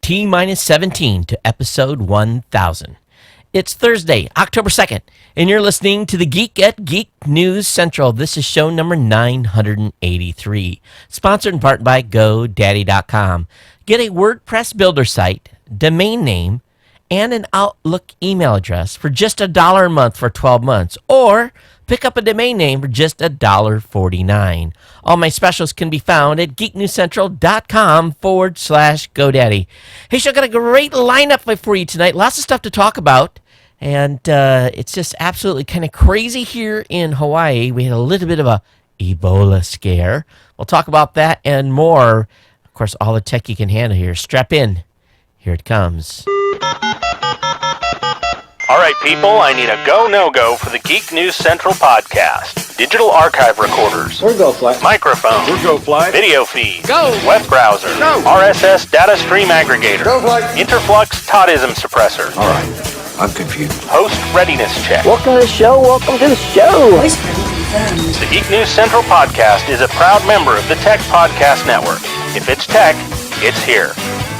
T-minus 17 to episode 1000. It's Thursday, October 2nd, and you're listening to the Geek at Geek News Central. This is show number 983, sponsored in part by GoDaddy.com. Get a WordPress builder site, domain name, and an Outlook email address for just $1 a month for 12 months, or pick up a domain name for just $1.49. All my specials can be found at geeknewscentral.com/GoDaddy. Hey, so I got a great lineup for you tonight. Lots of stuff to talk about. And it's just absolutely kind of crazy here in Hawaii. We had a little bit of a Ebola scare. We'll talk about that and more. Of course, all the tech you can handle here. Strap in. Here it comes. All right, people, I need a go, no-go for the Geek News Central podcast. Digital archive recorders. We're go fly. Microphone. We're go fly. Video feed. Go. Web browser. Go. RSS data stream aggregator. Go fly. Interflux Toddism suppressor. All right, I'm confused. Host readiness check. Welcome to the show. Welcome to the show. The Geek News Central podcast is a proud member of the Tech Podcast Network. If it's tech, it's here.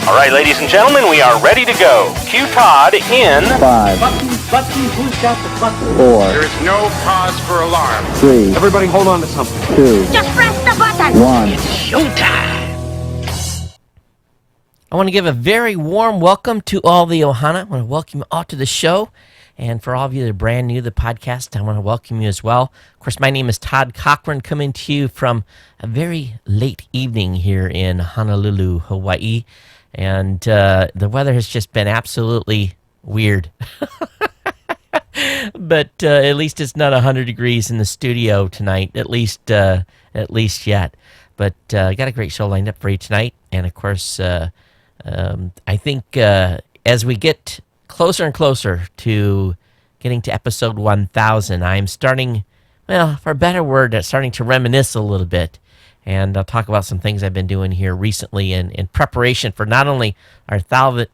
All right, ladies and gentlemen, we are ready to go. Cue Todd in 5, Who's got the button? 4, There is no cause for alarm. 3, Everybody hold on to something. 2, Just press the button. 1. I want to give a very warm welcome to all the Ohana. I want to welcome you all to the show. And for all of you that are brand new to the podcast, I want to welcome you as well. Of course, my name is Todd Cochran, coming to you from a very late evening here in Honolulu, Hawaii. And the weather has just been absolutely weird. But at least it's not 100 degrees in the studio tonight, at least yet. But I got a great show lined up for you tonight. And, of course, I think as we get closer and closer to getting to episode 1000, I'm starting, well, for a better word, starting to reminisce a little bit. And I'll talk about some things I've been doing here recently in preparation for not only our 1000th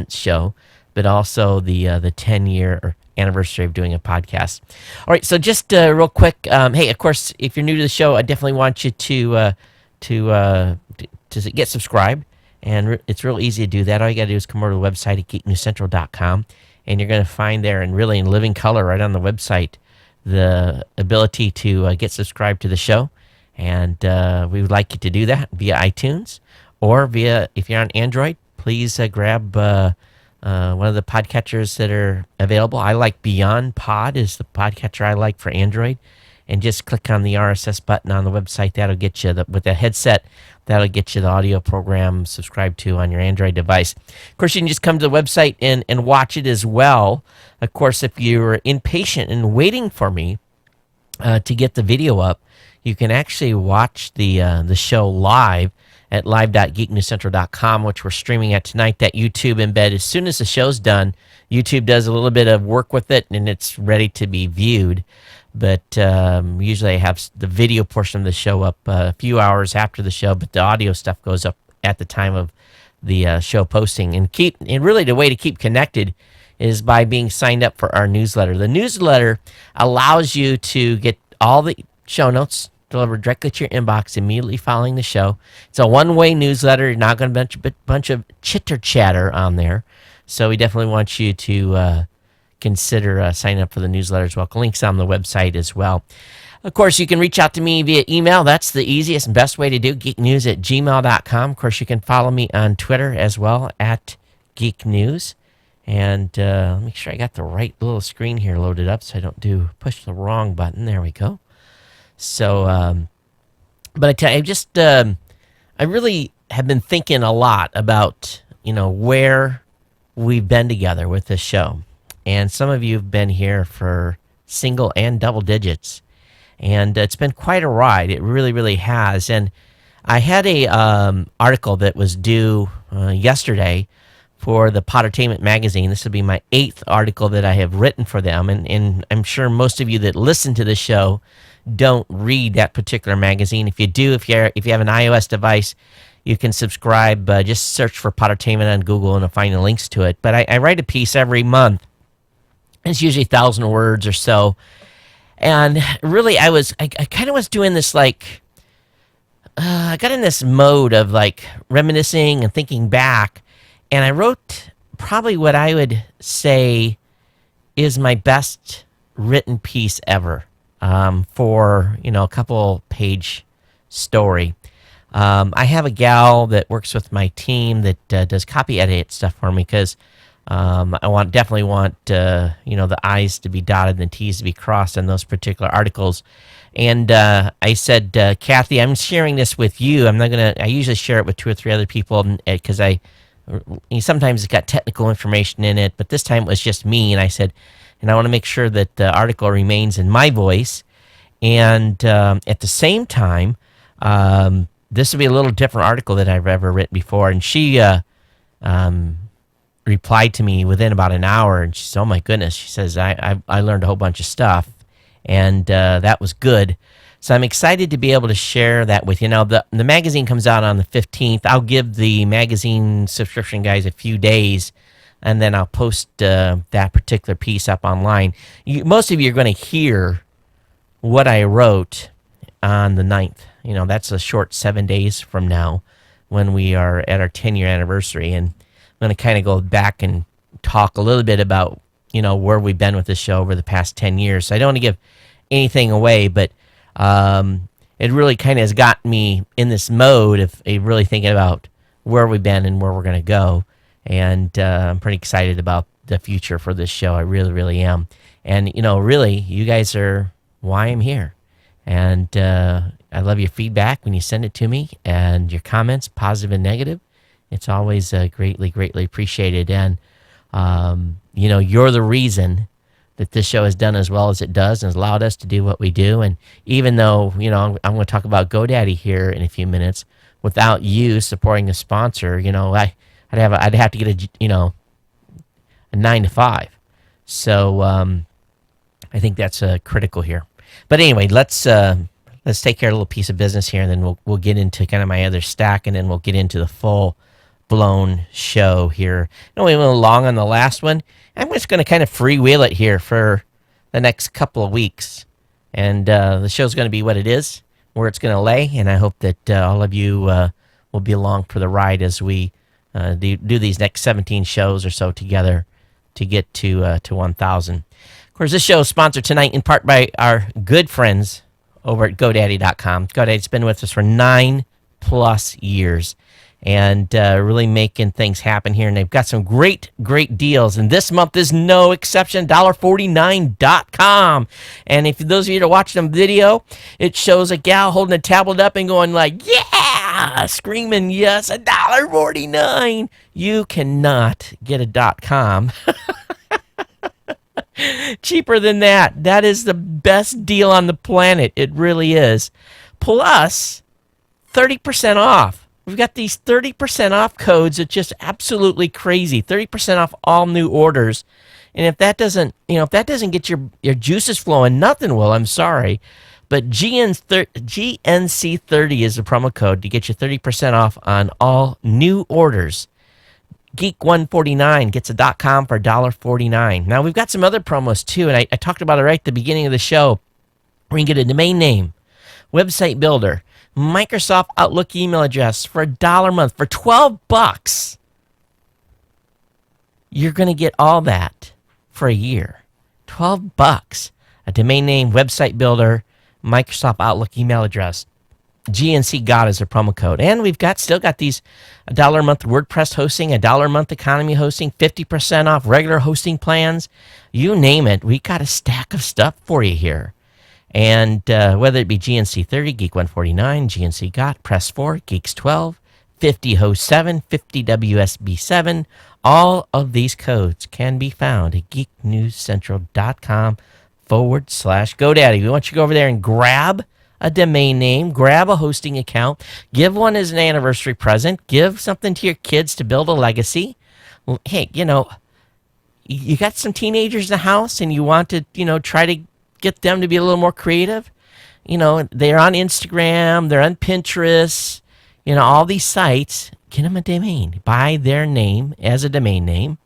show, but also the 10-year anniversary of doing a podcast. All right, so just real quick, hey, of course, if you're new to the show, I definitely want you to get subscribed. And it's real easy to do that. All you got to do is come over to the website at geeknewscentral.com, and you're going to find there in living color right on the website the ability to get subscribed to the show. And we would like you to do that via iTunes or if you're on Android, please grab one of the podcatchers that are available. I like Beyond Pod is the podcatcher I like for Android. And just click on the RSS button on the website. That'll get you, with the headset, that'll get you the audio program subscribed to on your Android device. Of course, you can just come to the website and watch it as well. Of course, if you're impatient and waiting for me to get the video up, you can actually watch the show live at live.geeknewscentral.com, which we're streaming at tonight. That YouTube embed, as soon as the show's done, YouTube does a little bit of work with it, and it's ready to be viewed. But usually I have the video portion of the show up a few hours after the show, but the audio stuff goes up at the time of the show posting. And really the way to keep connected is by being signed up for our newsletter. The newsletter allows you to get all the show notes delivered directly to your inbox immediately following the show. It's a one-way newsletter. You're not going to bunch of chitter-chatter on there. So we definitely want you to consider signing up for the newsletter as well. Links on the website as well. Of course, you can reach out to me via email. That's the easiest and best way to do. geeknews@gmail.com. Of course, you can follow me on Twitter as well at Geek News. And make sure I got the right little screen here loaded up so I don't push the wrong button. There we go. So, but I tell you, I really have been thinking a lot about, where we've been together with this show. And some of you have been here for single and double digits. And it's been quite a ride. It really, really has. And I had a article that was due yesterday for the Pottertainment magazine. This will be my 8th article that I have written for them. And I'm sure most of you that listen to the show don't read that particular magazine. If you do, if you have an iOS device, you can subscribe. Just search for Pottertainment on Google and you'll find the links to it. But I write a piece every month. It's usually 1,000 words or so. And really, I kind of was doing this like I got in this mode of like reminiscing and thinking back, and I wrote probably what I would say is my best written piece ever, for a couple page story. I have a gal that works with my team that does copy edit stuff for me because I definitely want the I's to be dotted and the T's to be crossed in those particular articles. And I said, Kathy, I'm sharing this with you. I usually share it with 2 or 3 other people because sometimes it's got technical information in it, but this time it was just me. And I said, and I want to make sure that the article remains in my voice. And at the same time, this will be a little different article that I've ever written before. And she replied to me within about an hour, and she said, "Oh my goodness," she says, I learned a whole bunch of stuff, and that was good. So I'm excited to be able to share that with you. Now, the magazine comes out on the 15th. I'll give the magazine subscription guys a few days, and then I'll post that particular piece up online. Most of you are going to hear what I wrote on the 9th. That's a short 7 days from now when we are at our 10-year anniversary, and I'm going to kind of go back and talk a little bit about, where we've been with this show over the past 10 years. So I don't want to give anything away, but it really kind of has got me in this mode of really thinking about where we've been and where we're going to go. And I'm pretty excited about the future for this show. I really, really am. And, really, you guys are why I'm here. And I love your feedback when you send it to me and your comments, positive and negative. It's always greatly, greatly appreciated. And, you're the reason that this show has done as well as it does and has allowed us to do what we do. And even though, I'm going to talk about GoDaddy here in a few minutes, without you supporting a sponsor, I'd have to get a 9 to 5. So I think that's critical here. But anyway, let's take care of a little piece of business here, and then we'll get into kind of my other stack, and then we'll get into the full-blown show here. We went long on the last one. I'm just going to kind of freewheel it here for the next couple of weeks, and the show's going to be what it is, where it's going to lay, and I hope that all of you will be along for the ride as we do these next 17 shows or so together to get to 1,000. Of course, this show is sponsored tonight in part by our good friends over at GoDaddy.com. GoDaddy's been with us for 9+ years and really making things happen here. And they've got some great, great deals. And this month is no exception, $1.49.com. And if those of you that are watching the video, it shows a gal holding a tablet up and going like, yeah, screaming, yes, $1.49. You cannot get a .com. Cheaper than that. That is the best deal on the planet. It really is. Plus 30% off. We've got these 30% off codes that just absolutely crazy. 30% off all new orders. And if that doesn't get your juices flowing, nothing will. I'm sorry. But GNC30 is the promo code to get you 30% off on all new orders. Geek149 gets a .com for $1.49. Now, we've got some other promos, too, and I talked about it right at the beginning of the show. We can get a domain name, website builder, Microsoft Outlook email address for $1 a month. For $12, you're going to get all that for a year. $12. A domain name, website builder, Microsoft Outlook email address. GNC God is a promo code. And we've still got these $1 a month WordPress hosting, $1 a month economy hosting, 50% off regular hosting plans. You name it. We got a stack of stuff for you here. And whether it be GNC 30, Geek 149, GNC God, Press 4, Geeks 12, 50 Host 7, 50 WSB 7, all of these codes can be found at geeknewscentral.com/GoDaddy. We want you to go over there and grab a domain name, grab a hosting account, give one as an anniversary present, give something to your kids to build a legacy. Hey, you got some teenagers in the house and you want to, try to get them to be a little more creative. They're on Instagram, they're on Pinterest, all these sites. Get them a domain. Buy their name as a domain name,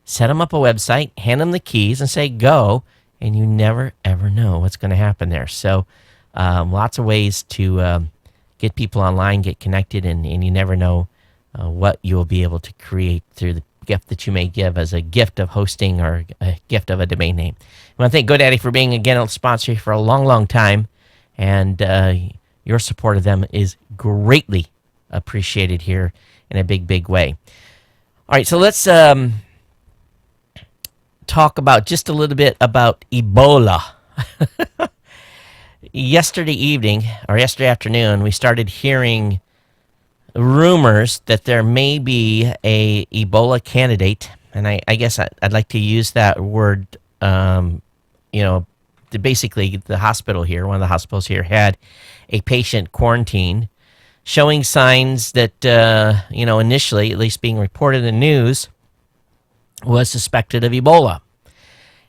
set them up a website, hand them the keys and say go, and you never, ever know what's going to happen there. So, lots of ways to get people online, get connected, and you never know what you'll be able to create through the gift that you may give as a gift of hosting or a gift of a domain name. I want to thank GoDaddy for being, again, a sponsor for a long, long time, and your support of them is greatly appreciated here in a big, big way. All right, so let's talk about just a little bit about Ebola. Yesterday afternoon, we started hearing rumors that there may be a Ebola candidate, and I guess I'd like to use that word. Basically, the hospital here, one of the hospitals here, had a patient quarantined, showing signs that initially, at least being reported in the news, was suspected of Ebola.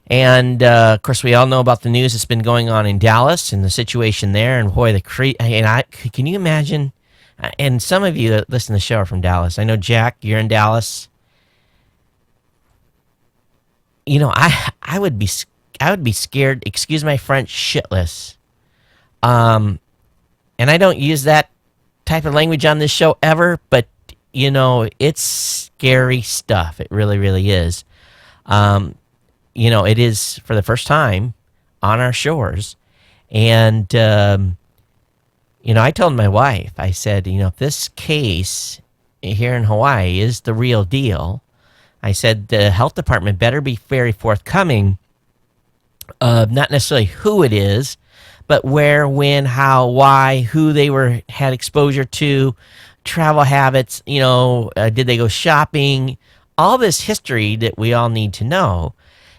And of course, we all know about the news that's been going on in Dallas and the situation there. And boy, can you imagine? And some of you that listen to the show are from Dallas. I know, Jack, you're in Dallas. I would be scared. Excuse my French, shitless. And I don't use that type of language on this show ever, but it's scary stuff. It really, really is. It is for the first time on our shores. And, I told my wife, I said, if this case here in Hawaii is the real deal, I said the health department better be very forthcoming of not necessarily who it is, but where, when, how, why, who they had exposure to, travel habits, did they go shopping, all this history that we all need to know.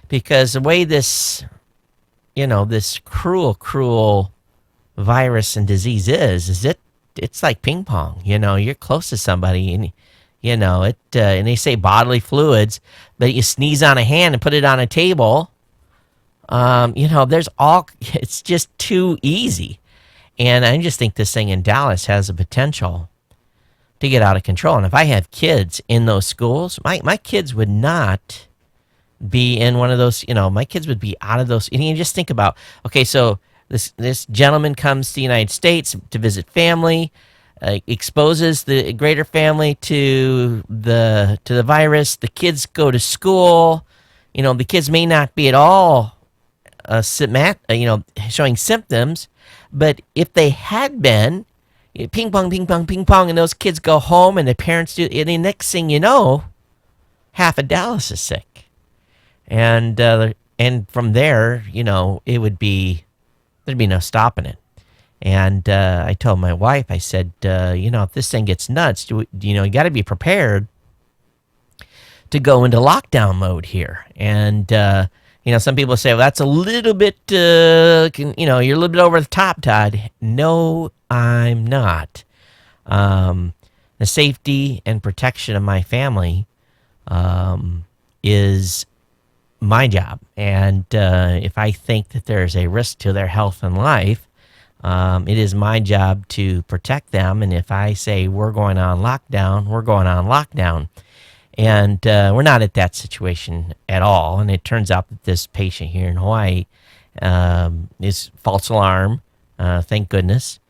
Because the way this cruel virus and disease it's like ping pong. You're close to somebody, and and they say bodily fluids, but you sneeze on a hand and put it on a table. It's just too easy, and I just think this thing in Dallas has the potential to get out of control. And if I have kids in those schools, my kids would not be in one of those, my kids would be out of those. And you just think about, okay, so this gentleman comes to the United States to visit family, exposes the greater family to the virus. The kids go to school. The kids may not be at all showing symptoms, but if they had been, ping pong, ping pong, ping pong, and those kids go home and the parents do, and the next thing you know, half of Dallas is sick. And from there, there'd be no stopping it. And I told my wife, I said, if this thing gets nuts, you got to be prepared to go into lockdown mode here. And some people say, well, that's a little bit, you're a little bit over the top, Todd. No, I'm not. The safety and protection of my family is my job. And if I think that there's a risk to their health and life, it is my job to protect them. And if I say we're going on lockdown, we're going on lockdown. And we're not at that situation at all. And it turns out that this patient here in Hawaii is false alarm, thank goodness.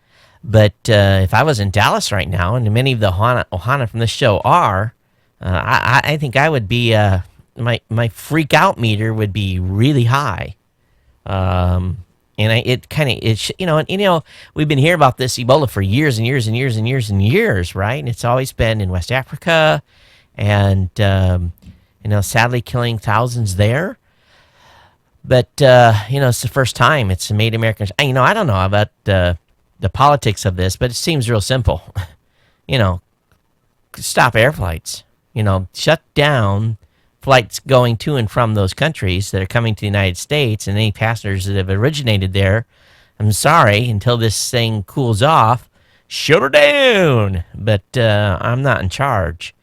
But if I was in Dallas right now, and many of the Ohana from this show are, I think I would be, my freak out meter would be really high. And we've been hearing about this Ebola for years and years and years and years and years, right? And it's always been in West Africa, and sadly killing thousands there. But it's the first time it's made Americans. I don't know about the politics of this, but it seems real simple. Stop air flights. Shut down flights going to and from those countries that are coming to the United States, and any passengers that have originated there. I'm sorry, until this thing cools off, shut her down. But I'm not in charge.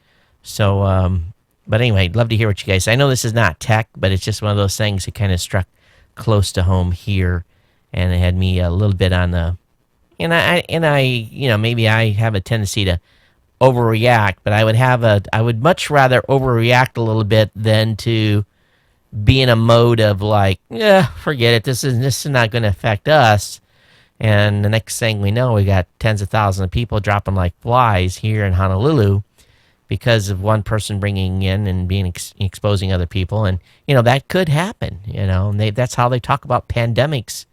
So, but anyway, I'd love to hear what you guys say. I know this is not tech, but it's just one of those things that kind of struck close to home here, and it had me a little bit on the. And I, maybe I have a tendency to overreact, but I would much rather overreact a little bit than to be in a mode of like, yeah, forget it. This is not going to affect us. And the next thing we know, we got tens of thousands of people dropping like flies here in Honolulu because of one person bringing in and being exposing other people. And, that could happen, and that's how they talk about pandemics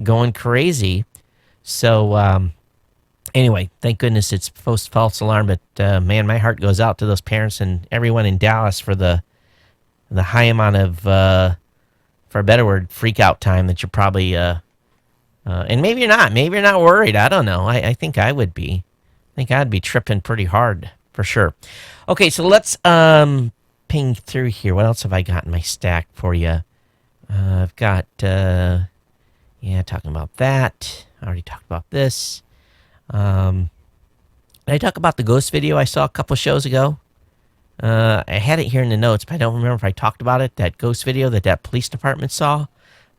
going crazy. So, anyway, thank goodness it's false alarm. But, man, my heart goes out to those parents and everyone in Dallas for the high amount of, for a better word, freak out time that you're probably, and maybe you're not. Maybe you're not worried. I don't know. I think I would be. I think I'd be tripping pretty hard for sure. Okay, so let's ping through here. What else have I got in my stack for you? I've got, talking about that. I already talked about this. Did I talk about the ghost video I saw a couple shows ago? I had it here in the notes, but I don't remember if I talked about it. That ghost video that police department saw.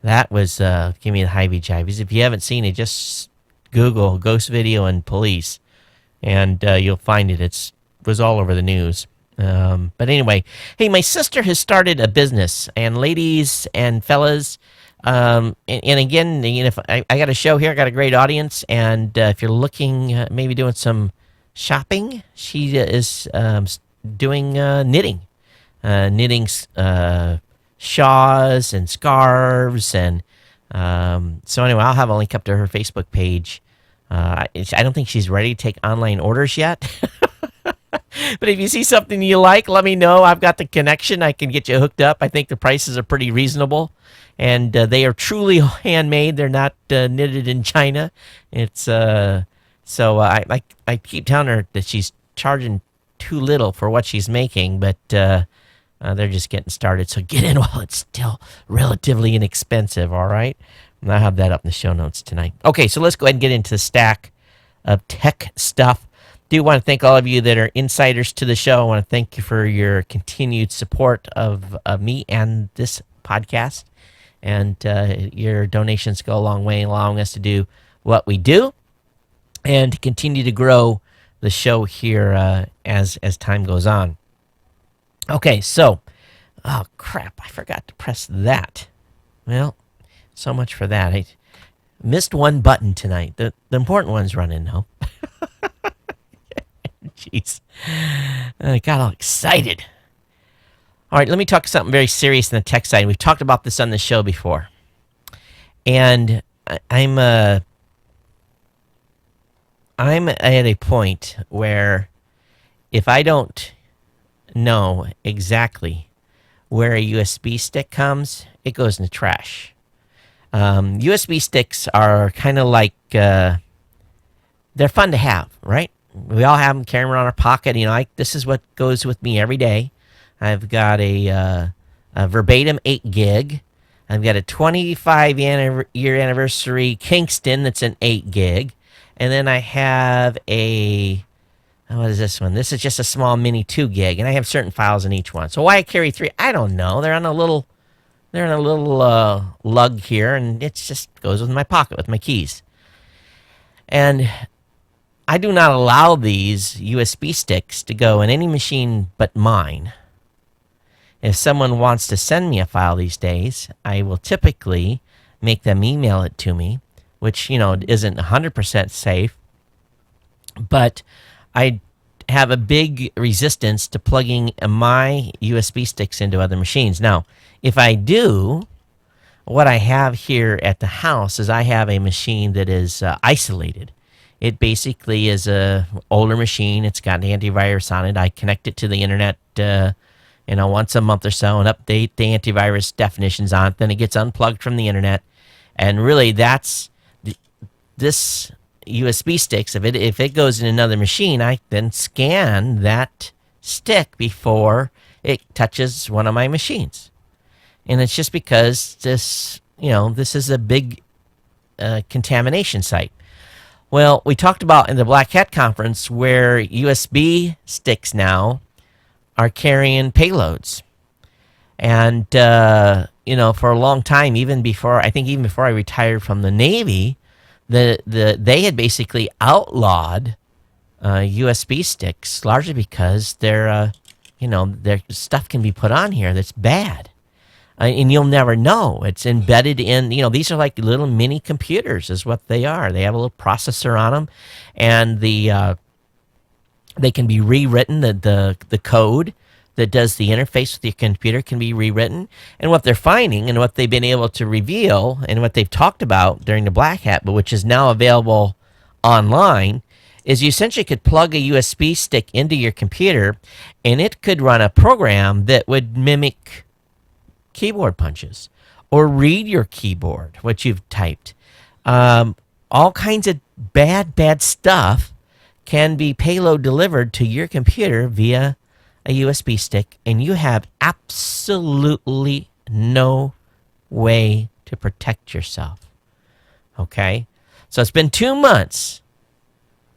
That was, give me the hivey-jivies. If you haven't seen it, just Google ghost video and police, and you'll find it. It was all over the news. But anyway, hey, my sister has started a business, and ladies and fellas, and again, if I got a show here, I got a great audience, and if you're looking, maybe doing some shopping, she is doing knitting. Shawls and scarves, and so anyway, I'll have a link up to her Facebook page. I don't think she's ready to take online orders yet, but if you see something you like, let me know. I've got the connection. I can get you hooked up. I think the prices are pretty reasonable, and they are truly handmade. They're not knitted in China. It's so I keep telling her that she's charging too little for what she's making, but they're just getting started, so get in while it's still relatively inexpensive, all right? And I'll have that up in the show notes tonight. Okay, so let's go ahead and get into the stack of tech stuff. Do want to thank all of you that are insiders to the show. I want to thank you for your continued support of me and this podcast. And your donations go a long way in allowing us to do what we do and to continue to grow the show here as time goes on. Okay, so, oh crap, I forgot to press that. Well, so much for that. I missed one button tonight. The important one's running now. Jeez, I got all excited. All right, let me talk something very serious on the tech side. We've talked about this on the show before. And I'm at a point where if I don't know exactly where a USB stick comes, it goes in the trash. USB sticks are kind of like, they're fun to have, right? We all have them, carry them around our pocket. This is what goes with me every day. I've got a verbatim 8 gig. I've got a 25-year anniversary Kingston that's an 8 gig. And then I have what is this one? This is just a small mini 2 gig, and I have certain files in each one. So why I carry 3? I don't know. They're in a little lug here, and it just goes with my pocket with my keys. And I do not allow these USB sticks to go in any machine but mine. If someone wants to send me a file these days, I will typically make them email it to me, which isn't 100% safe, but I have a big resistance to plugging my USB sticks into other machines. Now, if I do, what I have here at the house is I have a machine that is isolated. It basically is a older machine. It's got an antivirus on it. I connect it to the internet, once a month or so and update the antivirus definitions on it. Then it gets unplugged from the internet. And really, that's this USB sticks. If it goes in another machine, I then scan that stick before it touches one of my machines. And it's just because this is a big contamination site. Well, we talked about in the Black Hat Conference where USB sticks now are carrying payloads. And, for a long time, even before I retired from the Navy, they had basically outlawed USB sticks largely because their stuff can be put on here that's bad. and you'll never know. It's embedded in, these are like little mini computers is what they are. They have a little processor on them, and they can be rewritten. The code that does the interface with your computer can be rewritten. And what they're finding and what they've been able to reveal and what they've talked about during the Black Hat, but which is now available online, is you essentially could plug a USB stick into your computer and it could run a program that would mimic keyboard punches or read your keyboard, what you've typed. All kinds of bad stuff can be payload delivered to your computer via a USB stick, and you have absolutely no way to protect yourself. Okay? So it's been 2 months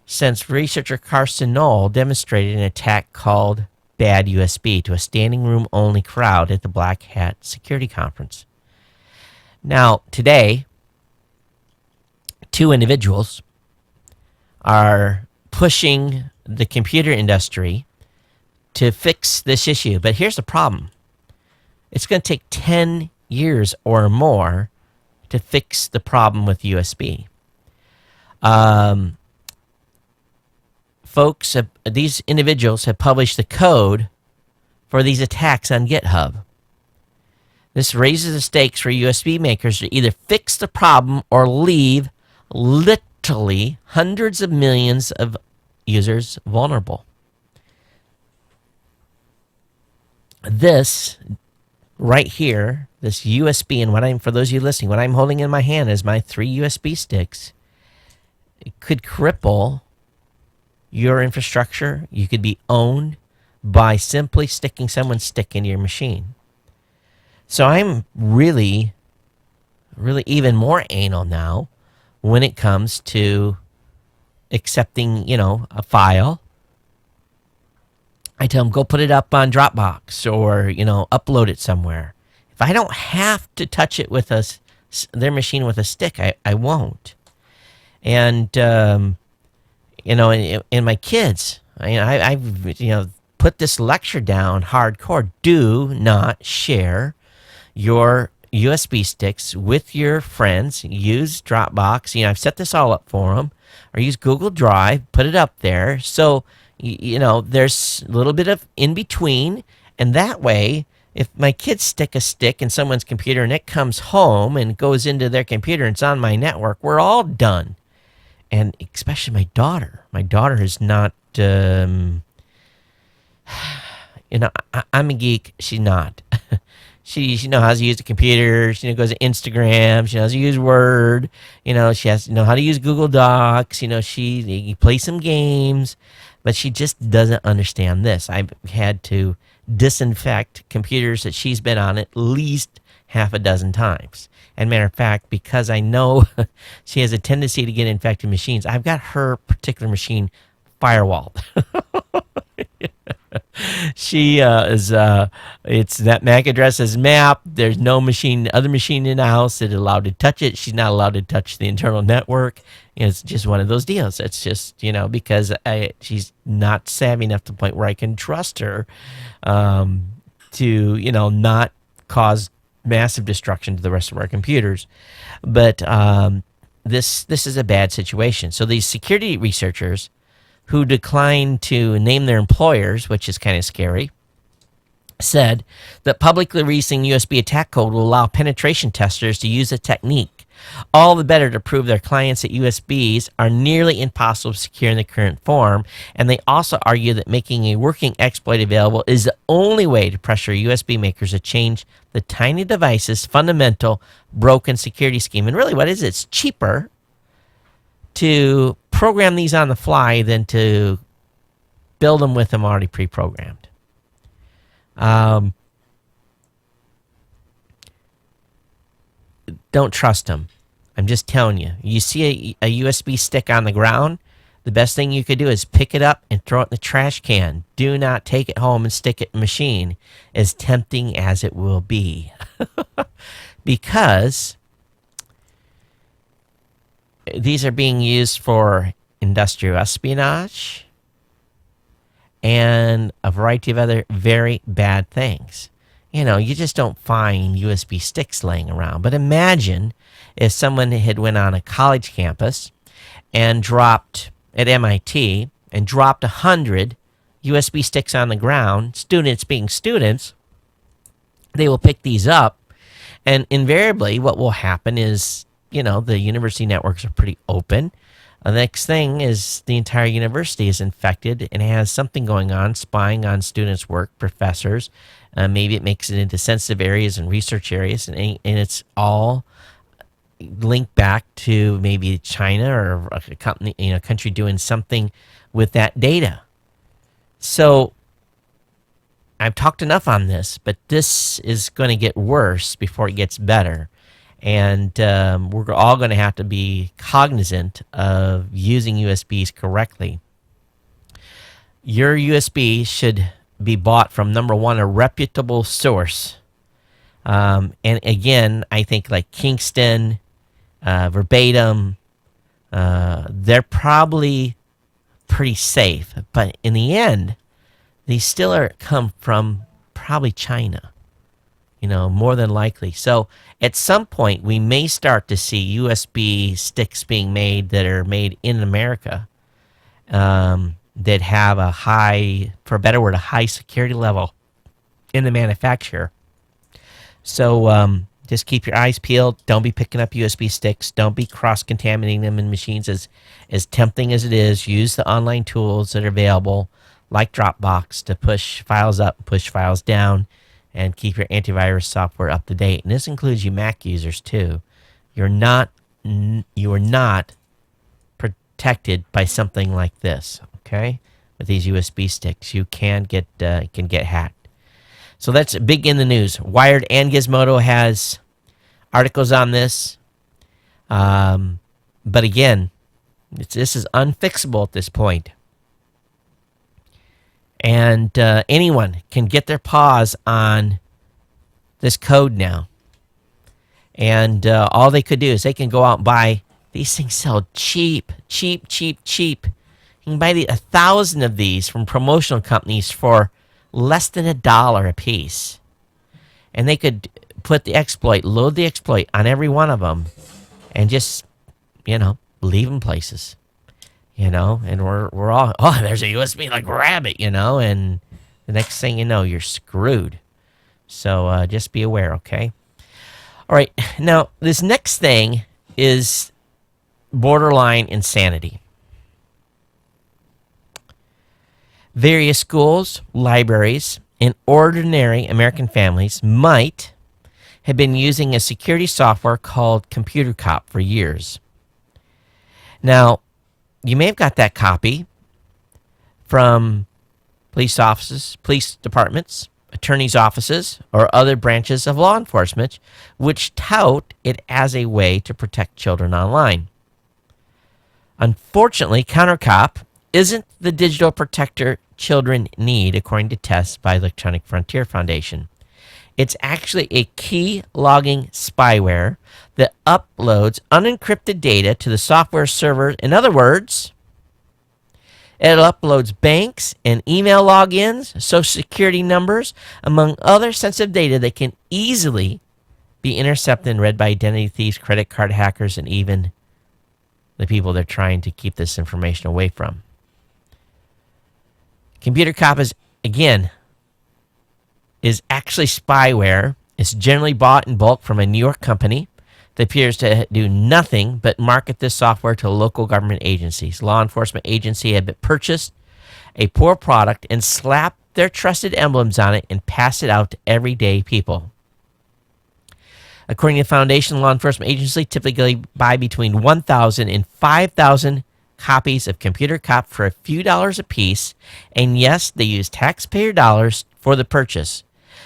since researcher Carsten Knoll demonstrated an attack called Bad USB to a standing room only crowd at the Black Hat Security Conference. Now, today, 2 individuals are pushing the computer industry to fix this issue. But here's the problem. It's going to take 10 years or more to fix the problem with USB. Folks, these individuals have published the code for these attacks on GitHub. This raises the stakes for USB makers to either fix the problem or leave literally hundreds of millions of users vulnerable. This right here, this USB, and for those of you listening, what I'm holding in my hand is my 3 USB sticks. It could cripple your infrastructure. You could be owned by simply sticking someone's stick into your machine. So I'm really even more anal now when it comes to accepting, a file. I tell them, go put it up on Dropbox or, upload it somewhere. If I don't have to touch it with their machine with a stick, I won't. And, and my kids, I've put this lecture down hardcore. Do not share your USB sticks with your friends. Use Dropbox. I've set this all up for them. Or use Google Drive. Put it up there. So, there's a little bit of in between. And that way, if my kids stick a stick in someone's computer and it comes home and goes into their computer and it's on my network, we're all done. And especially my daughter. My daughter is not, I'm a geek. She's not. She knows how to use the computer. She goes to Instagram. She knows how to use Word. She has to know how to use Google Docs. She plays some games, but she just doesn't understand this. I've had to disinfect computers that she's been on at least half a dozen times. And matter of fact, because I know she has a tendency to get infected machines, I've got her particular machine firewalled. She it's that MAC address is mapped. There's no other machine in the house that is allowed to touch it. She's not allowed to touch the internal network. It's just one of those deals. It's just, because she's not savvy enough to the point where I can trust her to, not cause massive destruction to the rest of our computers. But this is a bad situation. So these security researchers who declined to name their employers, which is kind of scary, said that publicly releasing USB attack code will allow penetration testers to use the technique, all the better to prove their clients that USBs are nearly impossible to secure in the current form. And they also argue that making a working exploit available is the only way to pressure USB makers to change the tiny device's fundamental broken security scheme. And really, what is it? It's cheaper to program these on the fly than to build them with them already pre-programmed. Don't trust them. I'm just telling you. You see a USB stick on the ground, the best thing you could do is pick it up and throw it in the trash can. Do not take it home and stick it in the machine, as tempting as it will be. Because these are being used for industrial espionage and a variety of other very bad things. you just don't find USB sticks laying around. But imagine if someone had went on a college campus and dropped at MIT and dropped 100 USB sticks on the ground. Students being students, they will pick these up, and invariably what will happen is, the university networks are pretty open. The next thing is the entire university is infected and has something going on, spying on students' work, professors. Maybe it makes it into sensitive areas and research areas, and it's all linked back to maybe China or a company, country doing something with that data. So I've talked enough on this, but this is going to get worse before it gets better. And we're all going to have to be cognizant of using USBs correctly. Your USB should be bought from, number one, a reputable source. And again, I think like Kingston, Verbatim, they're probably pretty safe. But in the end, these still come from probably China, more than likely. So at some point, we may start to see USB sticks being made that are made in America, that have a high, for a better word, a high security level in the manufacturer. So just keep your eyes peeled. Don't be picking up USB sticks. Don't be cross-contaminating them in machines. As tempting as it is, use the online tools that are available, like Dropbox, to push files up, push files down, and keep your antivirus software up to date. And this includes you Mac users too. You are not protected by something like this. Okay, with these USB sticks, you can get hacked. So that's big in the news. Wired and Gizmodo has articles on this. But again, this is unfixable at this point. And anyone can get their paws on this code now. And all they could do is they can go out and buy. These things sell cheap. You can buy 1,000 of these from promotional companies for less than $1 a piece. And they could load the exploit on every one of them and just, leave them places. And we're all, there's a USB, like, grab it, and the next thing you know, you're screwed. So just be aware, okay? All right, now, this next thing is borderline insanity. Various schools, libraries, and ordinary American families might have been using a security software called Computer Cop for years. Now, you may have got that copy from police offices, police departments, attorneys' offices, or other branches of law enforcement, which tout it as a way to protect children online. Unfortunately, CounterCop isn't the digital protector children need, according to tests by Electronic Frontier Foundation. It's actually a key logging spyware that uploads unencrypted data to the software server. In other words, it uploads banks and email logins, social security numbers, among other sensitive data that can easily be intercepted and read by identity thieves, credit card hackers, and even the people they're trying to keep this information away from. Computer Cop is actually spyware. It's generally bought in bulk from a New York company that appears to do nothing but market this software to local government agencies. Law enforcement agencies have purchased a poor product and slapped their trusted emblems on it and passed it out to everyday people. According to the Foundation, law enforcement agencies typically buy between 1,000 and 5,000 copies of Computer Cop for a few dollars a piece, and yes, they use taxpayer dollars for the purchase.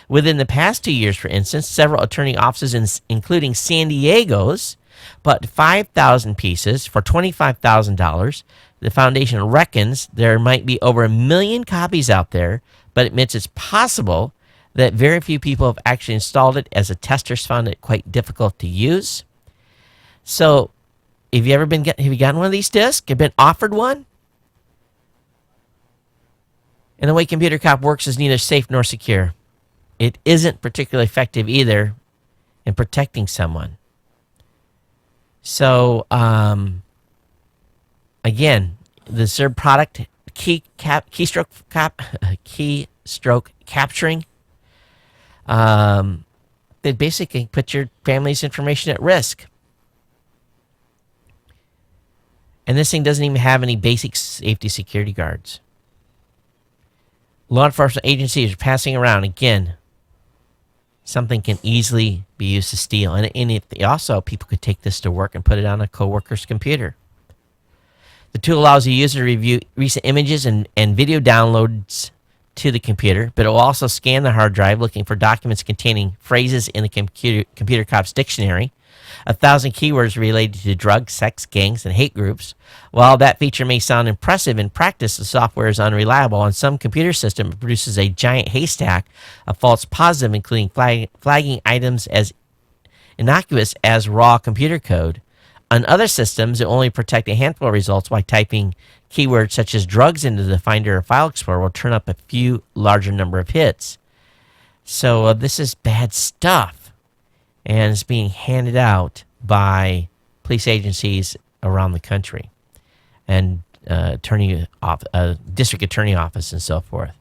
Within the past 2 years, for instance, several attorney offices, including San Diego's, bought 5,000 pieces for $25,000. The foundation reckons there might be over 1 million copies out there, but admits it's possible that very few people have actually installed it, as the testers found it quite difficult to use. So, have you gotten one of these discs? Have you been offered one? And the way Computer Cop works is neither safe nor secure. it isn't particularly effective either in protecting someone. So, again, the third product, keystroke capturing, they basically put your family's information at risk. And this thing doesn't even have any basic safety security guards. Law enforcement agencies are passing around, again, something can easily be used to steal. And if also, people could take this to work and put it on a coworker's computer. The tool allows the user to review recent images and video downloads to the computer, but it will also scan the hard drive looking for documents containing phrases in the computer cop's dictionary, 1,000 keywords related to drugs, sex, gangs, and hate groups. While that feature may sound impressive, in practice the software is unreliable. On some computer system, it produces a giant haystack of false positives, including flagging items as innocuous as raw computer code. On other systems, it only protect a handful of results by typing keywords such as drugs into the Finder or File Explorer will turn up a few larger number of hits. So this is bad stuff, and it's being handed out by police agencies around the country and district attorney office and so forth.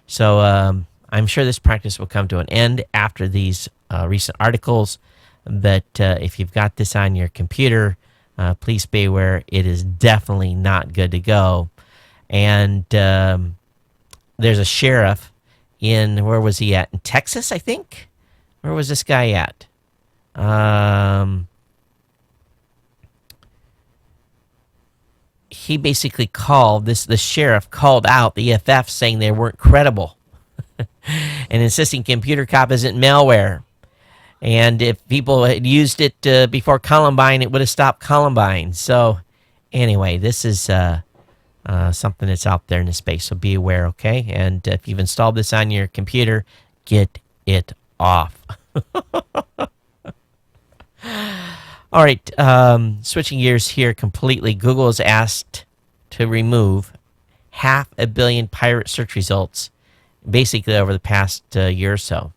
So I'm sure this practice will come to an end after these recent articles. But if you've got this on your computer, please be aware it is definitely not good to go. And there's a sheriff where was he at? In Texas, I think? Where was this guy at? He basically the sheriff called out the EFF saying they weren't credible and insisting computer cop isn't malware. And if people had used it before Columbine, it would have stopped Columbine. So anyway, this is something that's out there in the space. So be aware, okay? And if you've installed this on your computer, get it off. All right, switching gears here completely. Google is asked to remove 500 million pirate search results basically over the past year or so.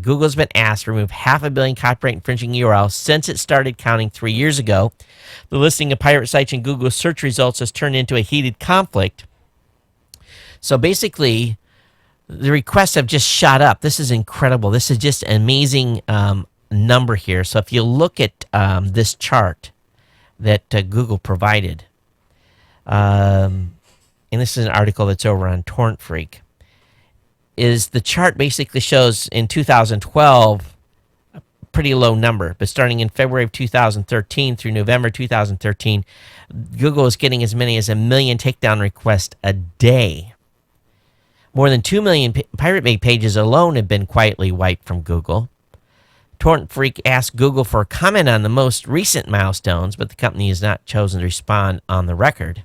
Google's been asked to remove 500 million copyright infringing URLs since it started counting 3 years ago. The listing of pirate sites in Google's search results has turned into a heated conflict. So basically, the requests have just shot up. This is incredible. This is just an amazing number here. So if you look at this chart that Google provided, and this is an article that's over on Torrent Freak, is the chart basically shows in 2012 a pretty low number, but starting in February of 2013 through November 2013, Google is getting as many as 1 million takedown requests a day. More than 2 million Pirate Bay pages alone have been quietly wiped from Google. Torrent Freak asked Google for a comment on the most recent milestones, but the company has not chosen to respond on the record.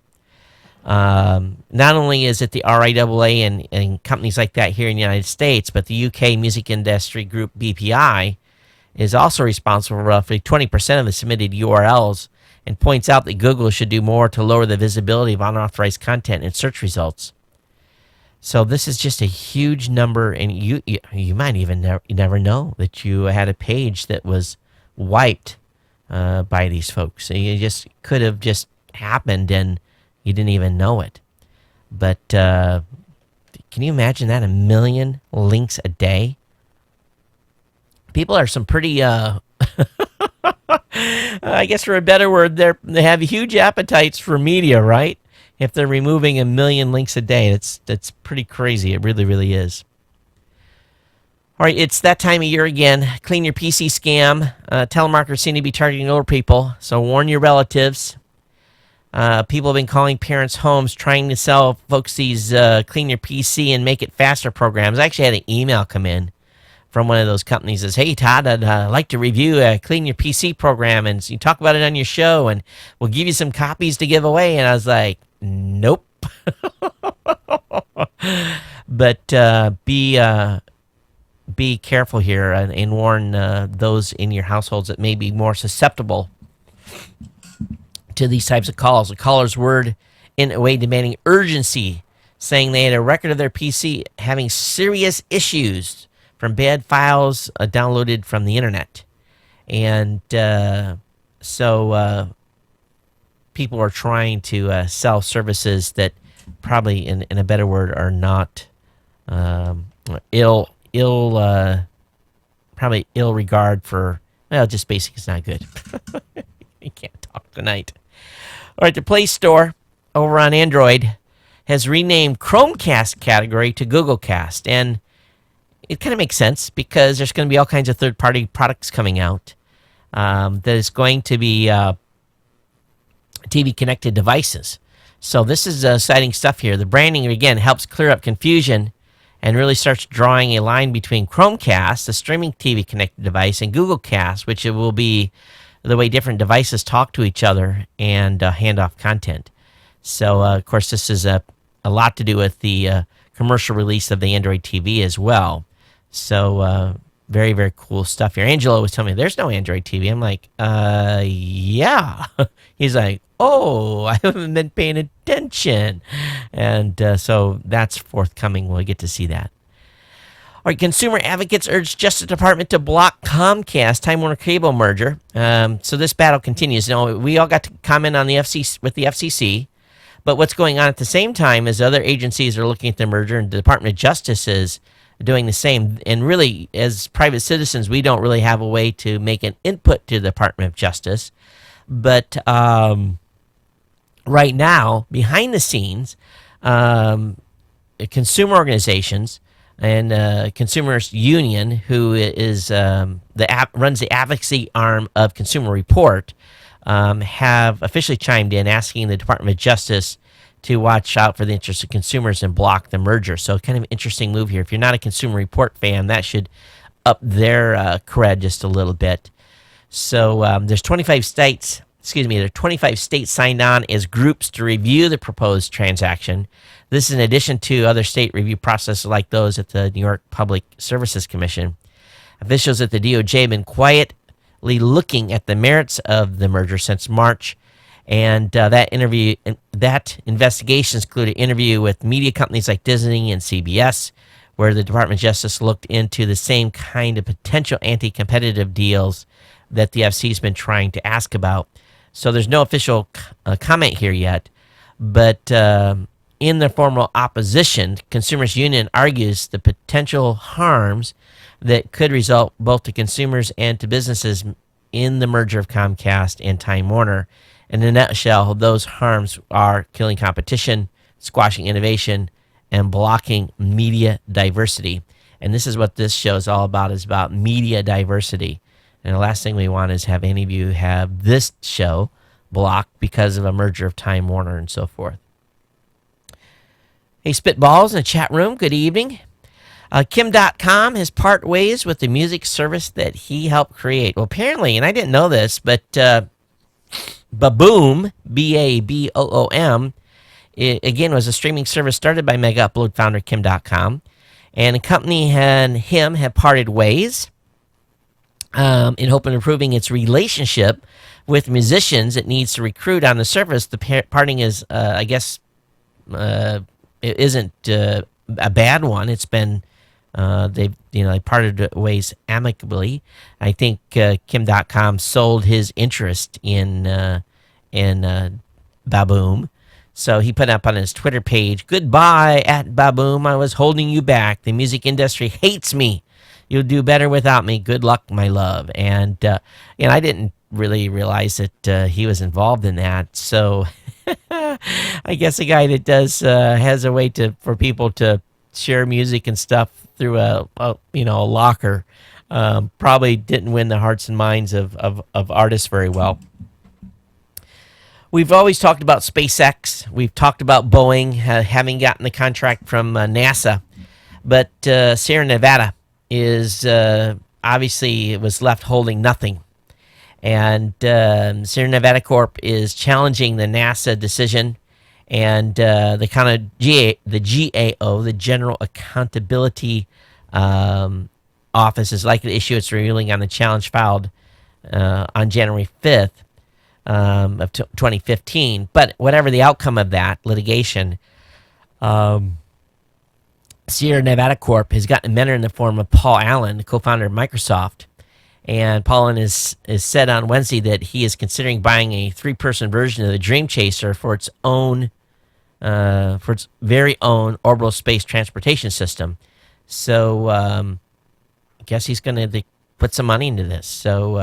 Not only is it the RIAA and companies like that here in the United States, but the UK music industry group BPI is also responsible for roughly 20% of the submitted URLs and points out that Google should do more to lower the visibility of unauthorized content in search results. So this is just a huge number, and you might even never know that you had a page that was wiped by these folks. So you just could have just happened and you didn't even know it. But can you imagine that? 1 million links a day? People are some pretty, I guess for a better word, they have huge appetites for media, right? If they're removing 1 million links a day, that's pretty crazy. It really, really is. All right, it's that time of year again. Clean your PC scam. Telemarketers seem to be targeting older people, so warn your relatives. People have been calling parents' homes trying to sell folks these clean your PC and make it faster programs. I actually had an email come in from one of those companies that says, "Hey, Todd, I'd like to review a clean your PC program, and you talk about it on your show, and we'll give you some copies to give away." And I was like, nope. But be careful here and warn those in your households that may be more susceptible to these types of calls. A caller's word in a way demanding urgency saying they had a record of their PC having serious issues from bad files downloaded from the internet. And so people are trying to sell services that probably, in a better word, are not probably ill regard for, well, just basic is not good. You can't talk tonight. All right, the Play Store over on Android has renamed Chromecast category to Google Cast. And it kind of makes sense because there's going to be all kinds of third-party products coming out that is going to be TV-connected devices. So this is exciting stuff here. The branding, again, helps clear up confusion and really starts drawing a line between Chromecast, the streaming TV-connected device, and Google Cast, which it will be the way different devices talk to each other and hand off content. So, of course, this is a lot to do with the commercial release of the Android TV as well. So, very, very cool stuff here. Angelo was telling me, there's no Android TV. I'm like, yeah. He's like, oh, I haven't been paying attention. And so that's forthcoming. We'll get to see that. All right, consumer advocates urge Justice Department to block Comcast Time Warner Cable merger. So this battle continues. Now, we all got to comment on the FCC with the FCC, but what's going on at the same time is other agencies are looking at the merger, and the Department of Justice is doing the same. And really, as private citizens, we don't really have a way to make an input to the Department of Justice. But right now, behind the scenes, consumer organizations and Consumers Union, who is runs the advocacy arm of Consumer Report, have officially chimed in asking the Department of Justice to watch out for the interests of consumers and block the merger. So kind of interesting move here. If you're not a Consumer Report fan, that should up their cred just a little bit. So there's 25 states. There are 25 states signed on as groups to review the proposed transaction. This is in addition to other state review processes like those at the New York Public Services Commission. Officials at the DOJ have been quietly looking at the merits of the merger since March, and that investigation included an interview with media companies like Disney and CBS, where the Department of Justice looked into the same kind of potential anti-competitive deals that the FCC has been trying to ask about. So there's no official comment here yet, but in the formal opposition, Consumers Union argues the potential harms that could result both to consumers and to businesses in the merger of Comcast and Time Warner. In a nutshell, those harms are killing competition, squashing innovation, and blocking media diversity. And this is what this show is all about, is about media diversity. And the last thing we want is have any of you have this show blocked because of a merger of Time Warner and so forth. Hey, Spitballs in the chat room, good evening. Kim.com has part ways with the music service that he helped create. Well, apparently, and I didn't know this, but Baboom, Baboom, again, was a streaming service started by Mega Upload founder Kim.com. And the company and him have parted ways in hope of improving its relationship with musicians it needs to recruit on the surface. The parting is, I guess, it isn't a bad one. It's been they parted ways amicably. I think Kim.com sold his interest in Baboom. So he put up on his Twitter page, "Goodbye at Baboom. I was holding you back. The music industry hates me. You'll do better without me. Good luck, my love." And I didn't really realize that he was involved in that. So I guess a guy that does has a way for people to share music and stuff through a locker probably didn't win the hearts and minds of artists very well. We've always talked about SpaceX. We've talked about Boeing having gotten the contract from NASA. But Sierra Nevada is obviously was left holding nothing. And Sierra Nevada Corp is challenging the NASA decision. And the GAO, the General Accountability Office, is likely to issue its ruling on the challenge filed on January 5th. Of 2015, but whatever the outcome of that litigation, Sierra Nevada Corp has gotten a mentor in the form of Paul Allen, the co-founder of Microsoft. And Paul Allen is said on Wednesday that he is considering buying a 3-person version of the Dream Chaser for its very own orbital space transportation system. So I guess he's going to put some money into this. So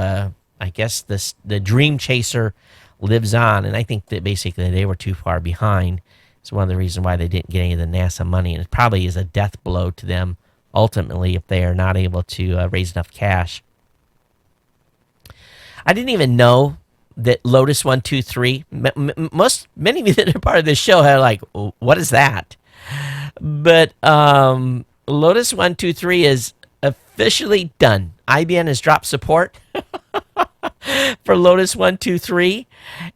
I guess the Dream Chaser lives on, and I think that basically they were too far behind. It's one of the reasons why they didn't get any of the NASA money, and it probably is a death blow to them ultimately if they are not able to raise enough cash. I didn't even know that Lotus 123, many of you that are part of this show are like, what is that? But Lotus 123 is officially done. IBM has dropped support for Lotus 123,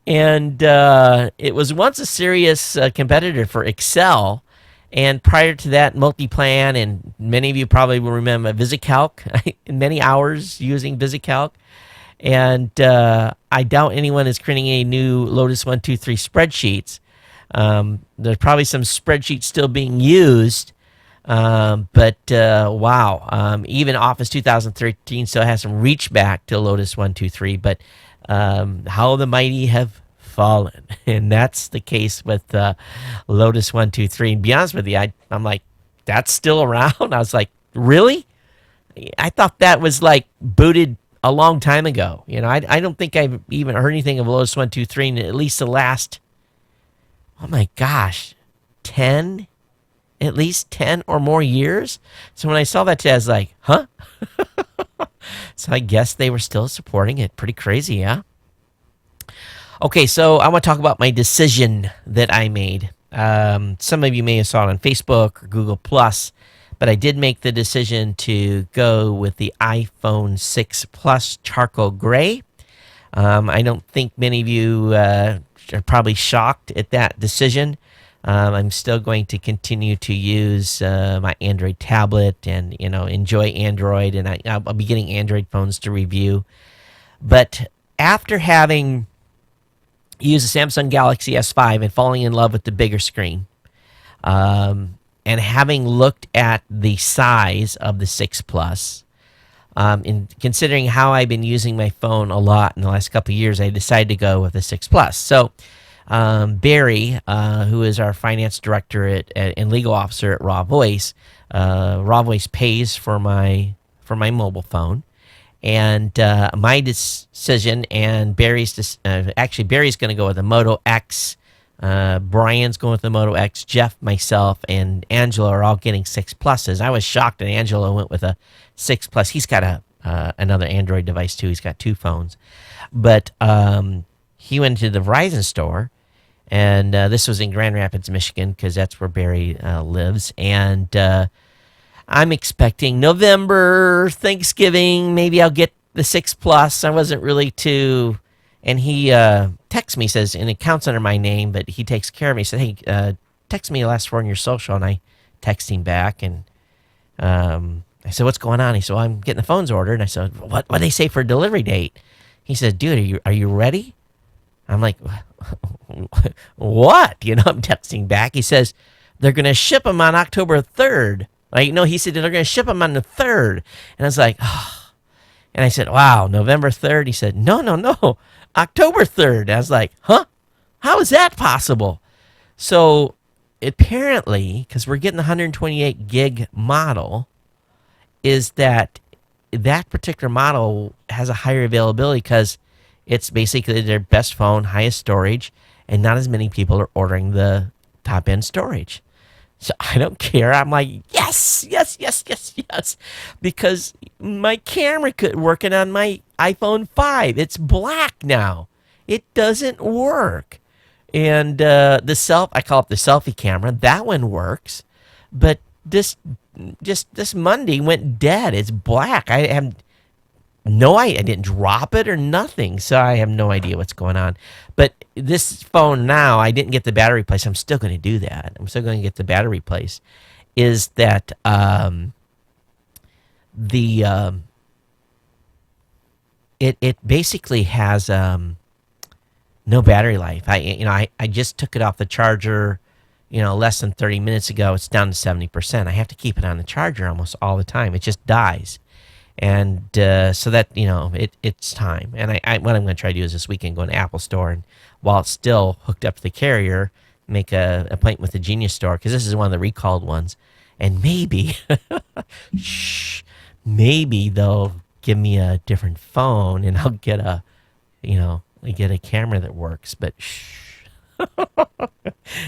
and it was once a serious competitor for Excel, and prior to that, Multiplan, and many of you probably will remember VisiCalc, many hours using VisiCalc, and I doubt anyone is creating any new Lotus 123 spreadsheets. There's probably some spreadsheets still being used, but wow, even Office 2013 still has some reach back to Lotus 123, but how the mighty have fallen. And that's the case with Lotus 123. And to be honest with you, I'm like, that's still around? I was like, really? I thought that was like booted a long time ago. You know, I don't think I've even heard anything of Lotus 123 in at least the last, oh my gosh, 10 or more years. So when I saw that today, I was like, huh? So I guess they were still supporting it. Pretty crazy, yeah? Okay, so I want to talk about my decision that I made. Some of you may have saw it on Facebook or Google+, but I did make the decision to go with the iPhone 6 Plus Charcoal Gray. I don't think many of you are probably shocked at that decision. I'm still going to continue to use my Android tablet and, enjoy Android, and I'll be getting Android phones to review. But after having used the Samsung Galaxy S5 and falling in love with the bigger screen, and having looked at the size of the 6 Plus, and considering how I've been using my phone a lot in the last couple of years, I decided to go with the 6 Plus. So Barry, who is our finance director and legal officer at Raw Voice pays for my mobile phone, and my decision and Barry's actually Barry's going to go with the Moto X. Brian's going with the Moto X. Jeff, myself, and Angelo are all getting 6 Pluses. I was shocked that Angelo went with a 6 Plus. He's got another Android device too. He's got 2 phones, but he went to the Verizon store, and this was in Grand Rapids, Michigan, because that's where Barry lives. And I'm expecting November, Thanksgiving, maybe I'll get the 6 Plus. I wasn't really too... And he texts me, says, and it counts under my name, but he takes care of me. He said, hey, text me the last 4 in your social. And I text him back, and I said, what's going on? He said, well, I'm getting the phones ordered. And I said, what do they say for a delivery date? He said, dude, are you ready? I'm like, what? I'm texting back. He says, they're going to ship them on October 3rd. He said, they're going to ship them on the 3rd. And I was like, oh. And I said, wow, November 3rd? He said, no, October 3rd. I was like, huh? How is that possible? So apparently, because we're getting the 128 gig model, is that particular model has a higher availability because it's basically their best phone, highest storage, and not as many people are ordering the top-end storage. So I don't care. I'm like, yes, because my camera working on my iPhone 5. It's black now. It doesn't work. And I call it the selfie camera. That one works. But this Monday went dead. It's black. I didn't drop it or nothing, so I have no idea what's going on. But this phone now, I didn't get the battery replaced. I'm still going to do that. I'm still going to get the battery replaced. Is that it basically has no battery life. I just took it off the charger, less than 30 minutes ago, it's down to 70%. I have to keep it on the charger almost all the time. It just dies. And so that, it's time. And what I'm going to try to do is this weekend go in the Apple store, and while it's still hooked up to the carrier, make a appointment with the Genius store, because this is one of the recalled ones. And maybe, maybe they'll give me a different phone, and I'll get a camera that works. But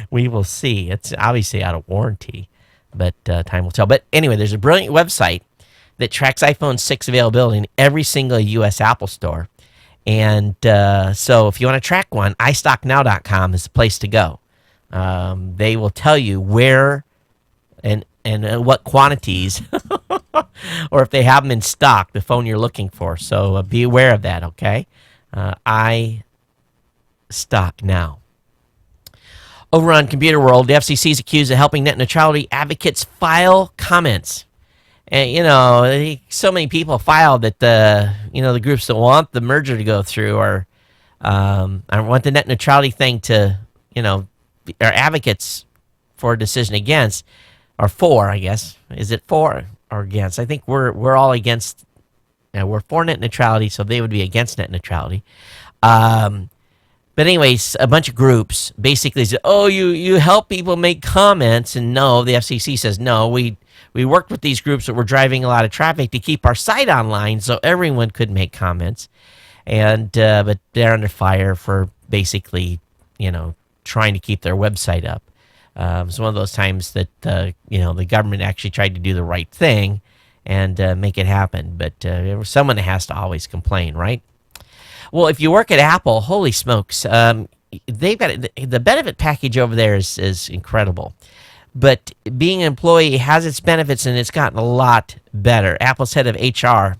we will see. It's obviously out of warranty, but time will tell. But anyway, there's a brilliant website that tracks iPhone 6 availability in every single U.S. Apple store. And so if you want to track one, iStockNow.com is the place to go. They will tell you where and what quantities, or if they have them in stock, the phone you're looking for. So be aware of that, okay? iStockNow. Over on Computer World, the FCC is accused of helping net neutrality advocates file comments. And, so many people filed that the groups that want the merger to go through are want the net neutrality thing to, are advocates for a decision against, or for, I guess. Is it for or against? I think we're all against. We're for net neutrality, so they would be against net neutrality. But anyways, a bunch of groups basically said, "Oh, you help people make comments," and no, the FCC says no. We worked with these groups that were driving a lot of traffic to keep our site online so everyone could make comments, and but they're under fire for basically, trying to keep their website up. It's one of those times that the government actually tried to do the right thing and make it happen, but someone has to always complain, right? Well, if you work at Apple, holy smokes, they've got the benefit package over there is incredible. But being an employee has its benefits, and it's gotten a lot better. Apple's head of HR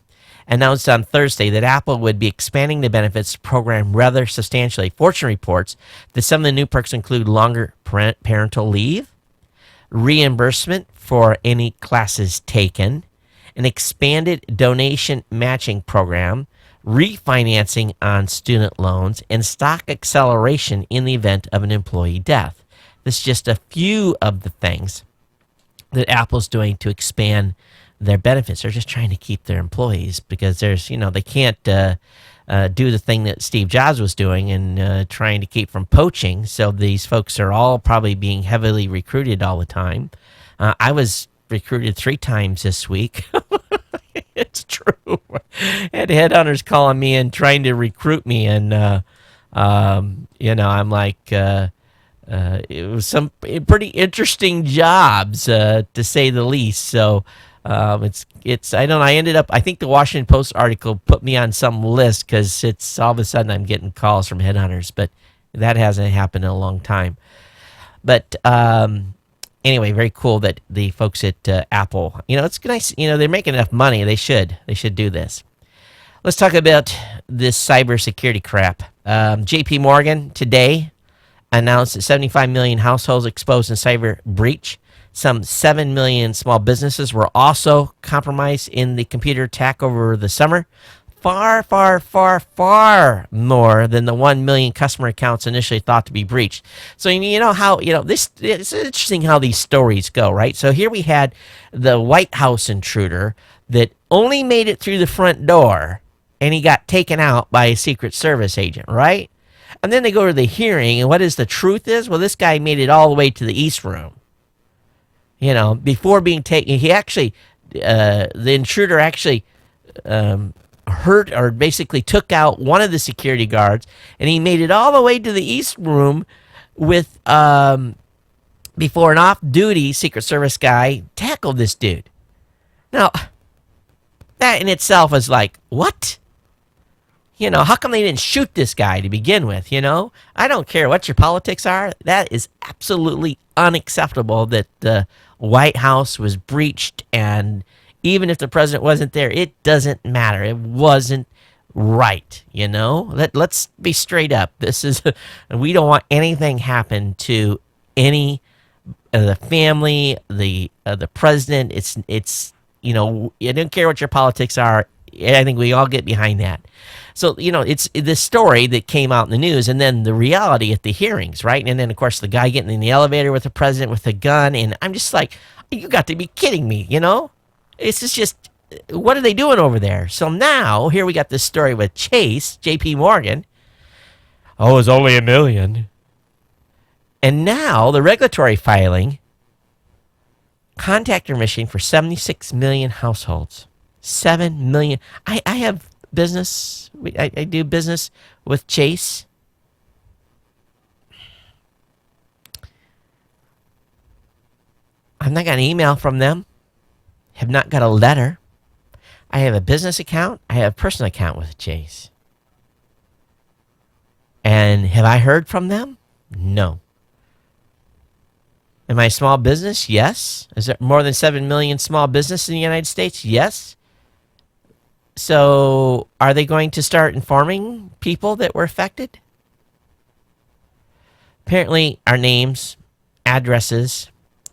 announced on Thursday that Apple would be expanding the benefits program rather substantially. Fortune reports that some of the new perks include longer parental leave, reimbursement for any classes taken, an expanded donation matching program, refinancing on student loans, and stock acceleration in the event of an employee death. This is just a few of the things that Apple's doing to expand their benefits. They're just trying to keep their employees, because there's, they can't do the thing that Steve Jobs was doing and trying to keep from poaching. So these folks are all probably being heavily recruited all the time. I was recruited 3 times this week. It's true. Had headhunters calling me and trying to recruit me, and I'm like, it was some pretty interesting jobs, to say the least. So it's I don't know. I think the Washington Post article put me on some list, because it's all of a sudden I'm getting calls from headhunters, but that hasn't happened in a long time. But anyway, very cool that the folks at Apple, it's nice. They're making enough money. They should do this. Let's talk about this cybersecurity crap. J.P. Morgan today announced that 75 million households exposed in cyber breach. Some 7 million small businesses were also compromised in the computer attack over the summer. Far, far, far, far more than the 1 million customer accounts initially thought to be breached. So how this, it's interesting how these stories go, right? So here we had the White House intruder that only made it through the front door, and he got taken out by a Secret Service agent, right? And then they go to the hearing, and what is the truth is? Well, this guy made it all the way to the East Room. Before being taken, he actually, the intruder actually hurt, or basically took out one of the security guards, and he made it all the way to the East Room with, before an off-duty Secret Service guy tackled this dude. Now, that in itself is like, what? How come they didn't shoot this guy to begin with, I don't care what your politics are. That is absolutely unacceptable that the White House was breached, and even if the president wasn't there, it doesn't matter. It wasn't right, Let's be straight up. We don't want anything happen to any the family, the president. It's I don't care what your politics are. I think we all get behind that. So, it's the story that came out in the news and then the reality at the hearings, right? And then, of course, the guy getting in the elevator with the president with a gun. And I'm just like, you got to be kidding me, It's just, what are they doing over there? So now, here we got this story with Chase, JP Morgan. Oh, it's only $1 million. And now the regulatory filing, contact permission for 76 million households. 7 million. I have business. I do business with Chase. I've not got an email from them. Have not got a letter. I have a business account. I have a personal account with Chase. And have I heard from them? No. Am I a small business? Yes. Is there more than 7 million small businesses in the United States? Yes. So are they going to start informing people that were affected? Apparently, our names, addresses,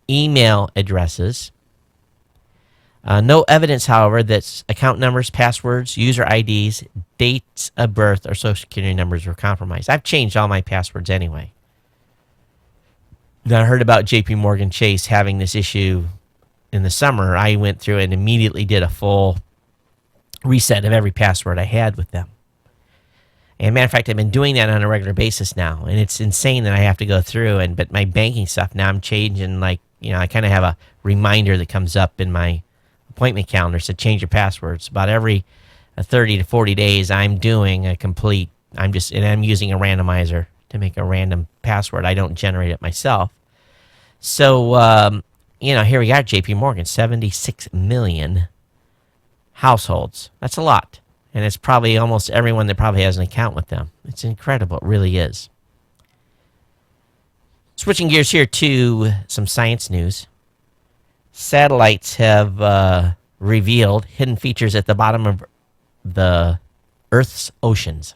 email addresses. No evidence, however, that account numbers, passwords, user IDs, dates of birth, or social security numbers were compromised. I've changed all my passwords anyway. Now, I heard about JP Morgan Chase having this issue in the summer. I went through and immediately did a full reset of every password I had with them. And matter of fact, I've been doing that on a regular basis now. And it's insane that I have to go through. But my banking stuff now I'm changing, I kind of have a reminder that comes up in my appointment calendar to change your passwords. About every 30 to 40 days, I'm doing a complete, I'm using a randomizer to make a random password. I don't generate it myself. So, here we are, JP Morgan, 76 million households. That's a lot. And it's probably almost everyone that probably has an account with them. It's incredible. It really is. Switching gears here to some science news. Satellites have revealed hidden features at the bottom of the Earth's oceans.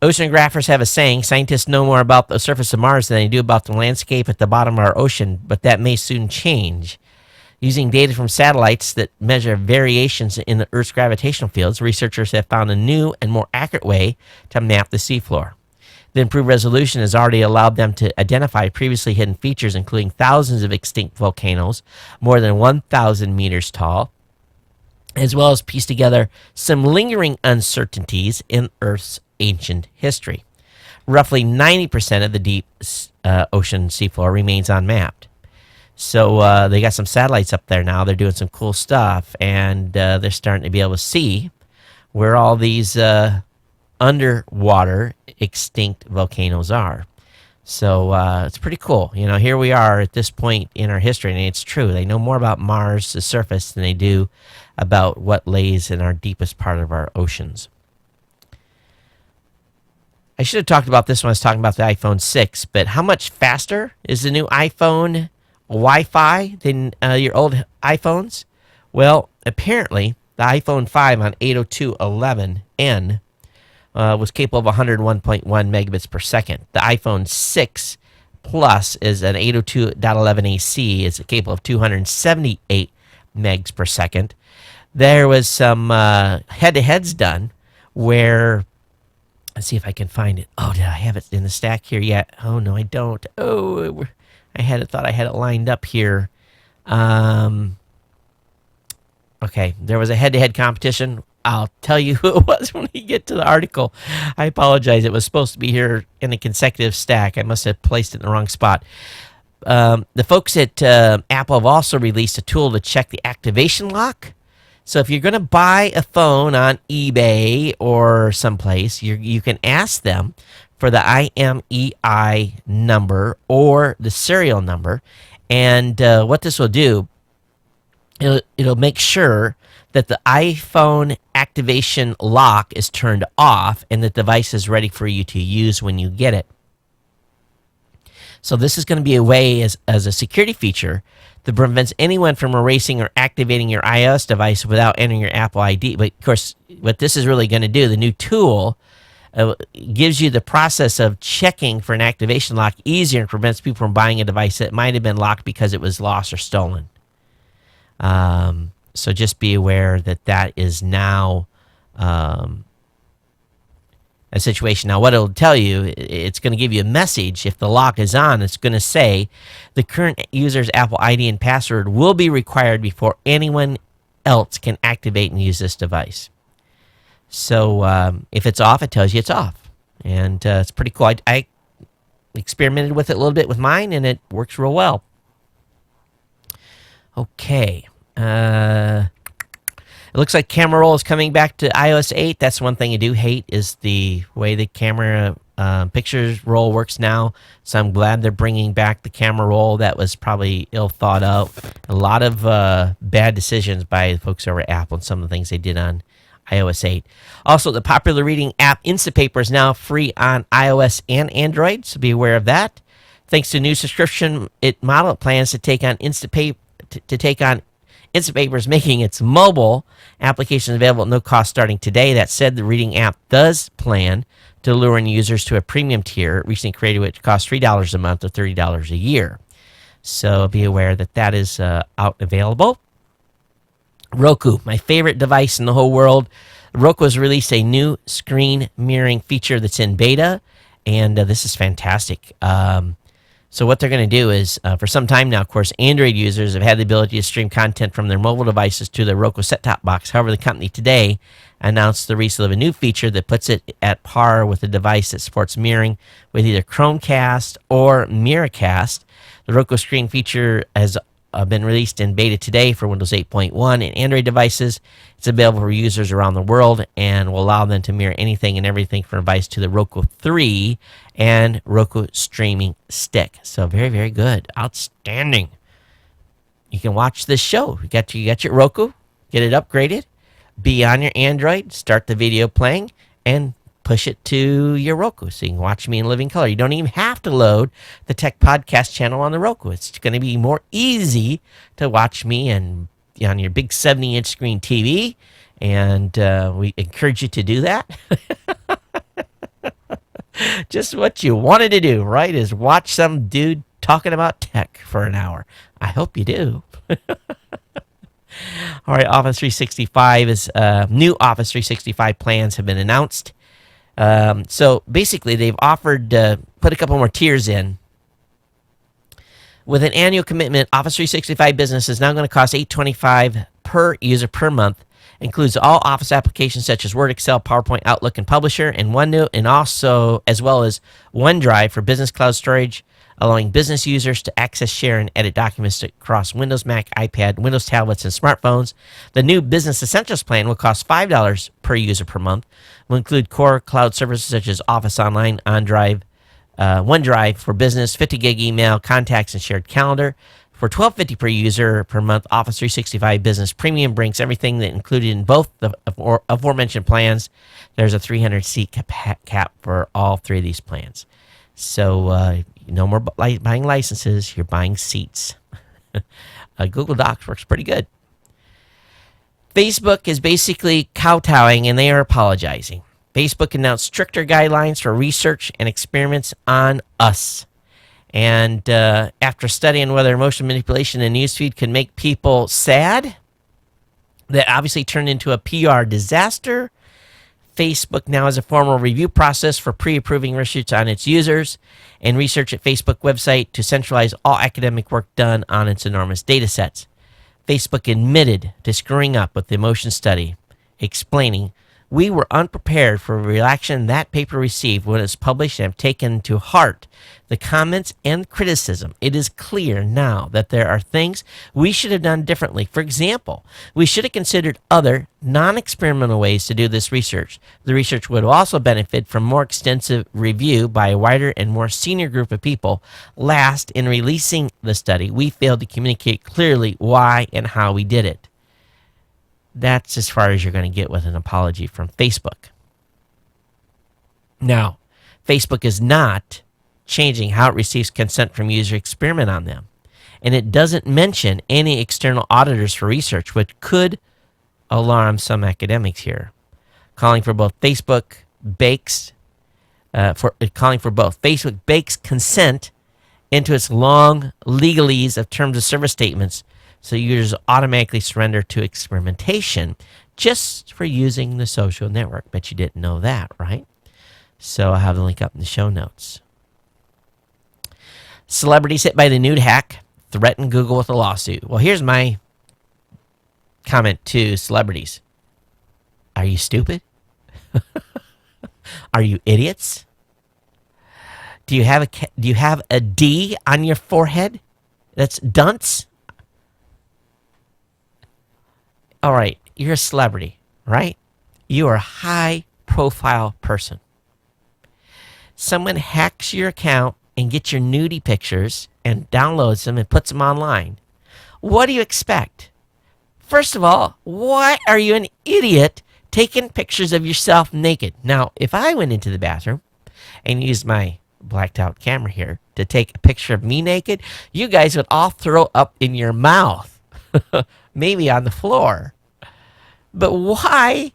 Oceanographers have a saying, scientists know more about the surface of Mars than they do about the landscape at the bottom of our ocean, but that may soon change. Using data from satellites that measure variations in the Earth's gravitational fields, researchers have found a new and more accurate way to map the seafloor. The improved resolution has already allowed them to identify previously hidden features, including thousands of extinct volcanoes, more than 1,000 meters tall, as well as piece together some lingering uncertainties in Earth's ancient history. Roughly 90% of the deep ocean seafloor remains unmapped. So they got some satellites up there now. They're doing some cool stuff, and they're starting to be able to see where all these underwater extinct volcanoes are. So it's pretty cool. Here we are at this point in our history, and it's true. They know more about Mars, the surface, than they do about what lays in our deepest part of our oceans. I should have talked about this when I was talking about the iPhone 6, but how much faster is the new iPhone Wi-Fi than your old iPhones? Well, apparently, the iPhone 5 on 802.11n was capable of 101.1 megabits per second. The iPhone 6 Plus is an 802.11ac. It's capable of 278 megs per second. There was some head-to-heads done where, let's see if I can find it. Oh, did I have it in the stack here yet? Oh, no, I don't. Oh, thought I had it lined up here. Okay, there was a head-to-head competition. I'll tell you who it was when we get to the article. I apologize. It was supposed to be here in a consecutive stack. I must have placed it in the wrong spot. The folks at Apple have also released a tool to check the activation lock. So if you're going to buy a phone on eBay or someplace, you can ask them for the IMEI number or the serial number. And what this will do, it'll make sure that the iPhone activation lock is turned off and the device is ready for you to use when you get it. So this is going to be a way as a security feature that prevents anyone from erasing or activating your iOS device without entering your Apple ID. But, of course, what this is really going to do, the new tool gives you the process of checking for an activation lock easier and prevents people from buying a device that might have been locked because it was lost or stolen. So just be aware that is now a situation. Now, what it'll tell you, it's going to give you a message. If the lock is on, it's going to say the current user's Apple ID and password will be required before anyone else can activate and use this device. So if it's off, it tells you it's off. And it's pretty cool. I experimented with it a little bit with mine, and it works real well. Okay. It looks like camera roll is coming back to iOS 8. That's one thing I do hate is the way the camera pictures roll works now. So I'm glad they're bringing back the camera roll. That was probably ill thought out. A lot of bad decisions by the folks over at Apple and some of the things they did on iOS 8. Also, the popular reading app Instapaper is now free on iOS and Android, so be aware of that. Thanks to new subscription model, it plans to take on Instapaper Instapaper is making its mobile applications available at no cost starting today. That said, the reading app does plan to lure in users to a premium tier, recently created, which costs $3 a month or $30 a year. So be aware that is out available. Roku, my favorite device in the whole world. Roku has released a new screen mirroring feature that's in beta, and this is fantastic. So what they're going to do is, for some time now, of course, Android users have had the ability to stream content from their mobile devices to their Roku set-top box. However, the company today announced the release of a new feature that puts it at par with a device that supports mirroring with either Chromecast or Miracast. The Roku screen feature has been released in beta today for Windows 8.1 and Android devices. It's available for users around the world and will allow them to mirror anything and everything from a device to the Roku 3 and Roku streaming stick. So very, very good. Outstanding. You can watch this show. You got your Roku, get it upgraded, be on your Android, start the video playing, and push it to your Roku so you can watch me in living color. You don't even have to load the Tech Podcast channel on the Roku. It's going to be more easy to watch me on your big 70-inch screen TV, and we encourage you to do that. Just what you wanted to do, right, is watch some dude talking about tech for an hour. I hope you do. All right, Office 365 is new Office 365 plans have been announced. So basically, they've offered put a couple more tiers in. With an annual commitment, Office 365 Business is now going to cost $825 per user per month. Includes all Office applications such as Word, Excel, PowerPoint, Outlook, and Publisher, and OneNote, and also as well as OneDrive for business cloud storage, allowing business users to access, share, and edit documents across Windows, Mac, iPad, Windows tablets, and smartphones. The new Business Essentials plan will cost $5 per user per month. Will include core cloud services such as Office Online, OneDrive for business, 50 gig email, contacts, and shared calendar. For $12.50 per user per month, Office 365 Business Premium brings everything that included in both the aforementioned plans. There's a 300-seat cap for all three of these plans. So no more buying licenses, you're buying seats. Google Docs works pretty good. Facebook is basically kowtowing, and they are apologizing. Facebook announced stricter guidelines for research and experiments on us. And after studying whether emotional manipulation in newsfeed can make people sad, that obviously turned into a PR disaster. Facebook now has a formal review process for pre-approving research on its users and research at Facebook website to centralize all academic work done on its enormous data sets. Facebook admitted to screwing up with the emotion study, explaining, "We were unprepared for the reaction that paper received when it was published and have taken to heart the comments and criticism. It is clear now that there are things we should have done differently. For example, we should have considered other non-experimental ways to do this research. The research would also benefit from more extensive review by a wider and more senior group of people. Last, in releasing the study, we failed to communicate clearly why and how we did it." That's as far as you're going to get with an apology from Facebook. Now, Facebook is not changing how it receives consent from users to experiment on them. And it doesn't mention any external auditors for research, which could alarm some academics here. Calling for Facebook bakes consent into its long legalese of terms of service statements So users automatically surrender to experimentation just for using the social network. Bet you didn't know that, right? So I'll have the link up in the show notes. Celebrities hit by the nude hack threaten Google with a lawsuit. Well, here's my comment to celebrities. Are you stupid? Are you idiots? Do you have a D on your forehead? That's dunce? All right, you're a celebrity, right? You are a high-profile person. Someone hacks your account and gets your nudie pictures and downloads them and puts them online. What do you expect? First of all, why are you an idiot taking pictures of yourself naked? Now, if I went into the bathroom and used my blacked out camera here to take a picture of me naked, you guys would all throw up in your mouth, maybe on the floor. But why?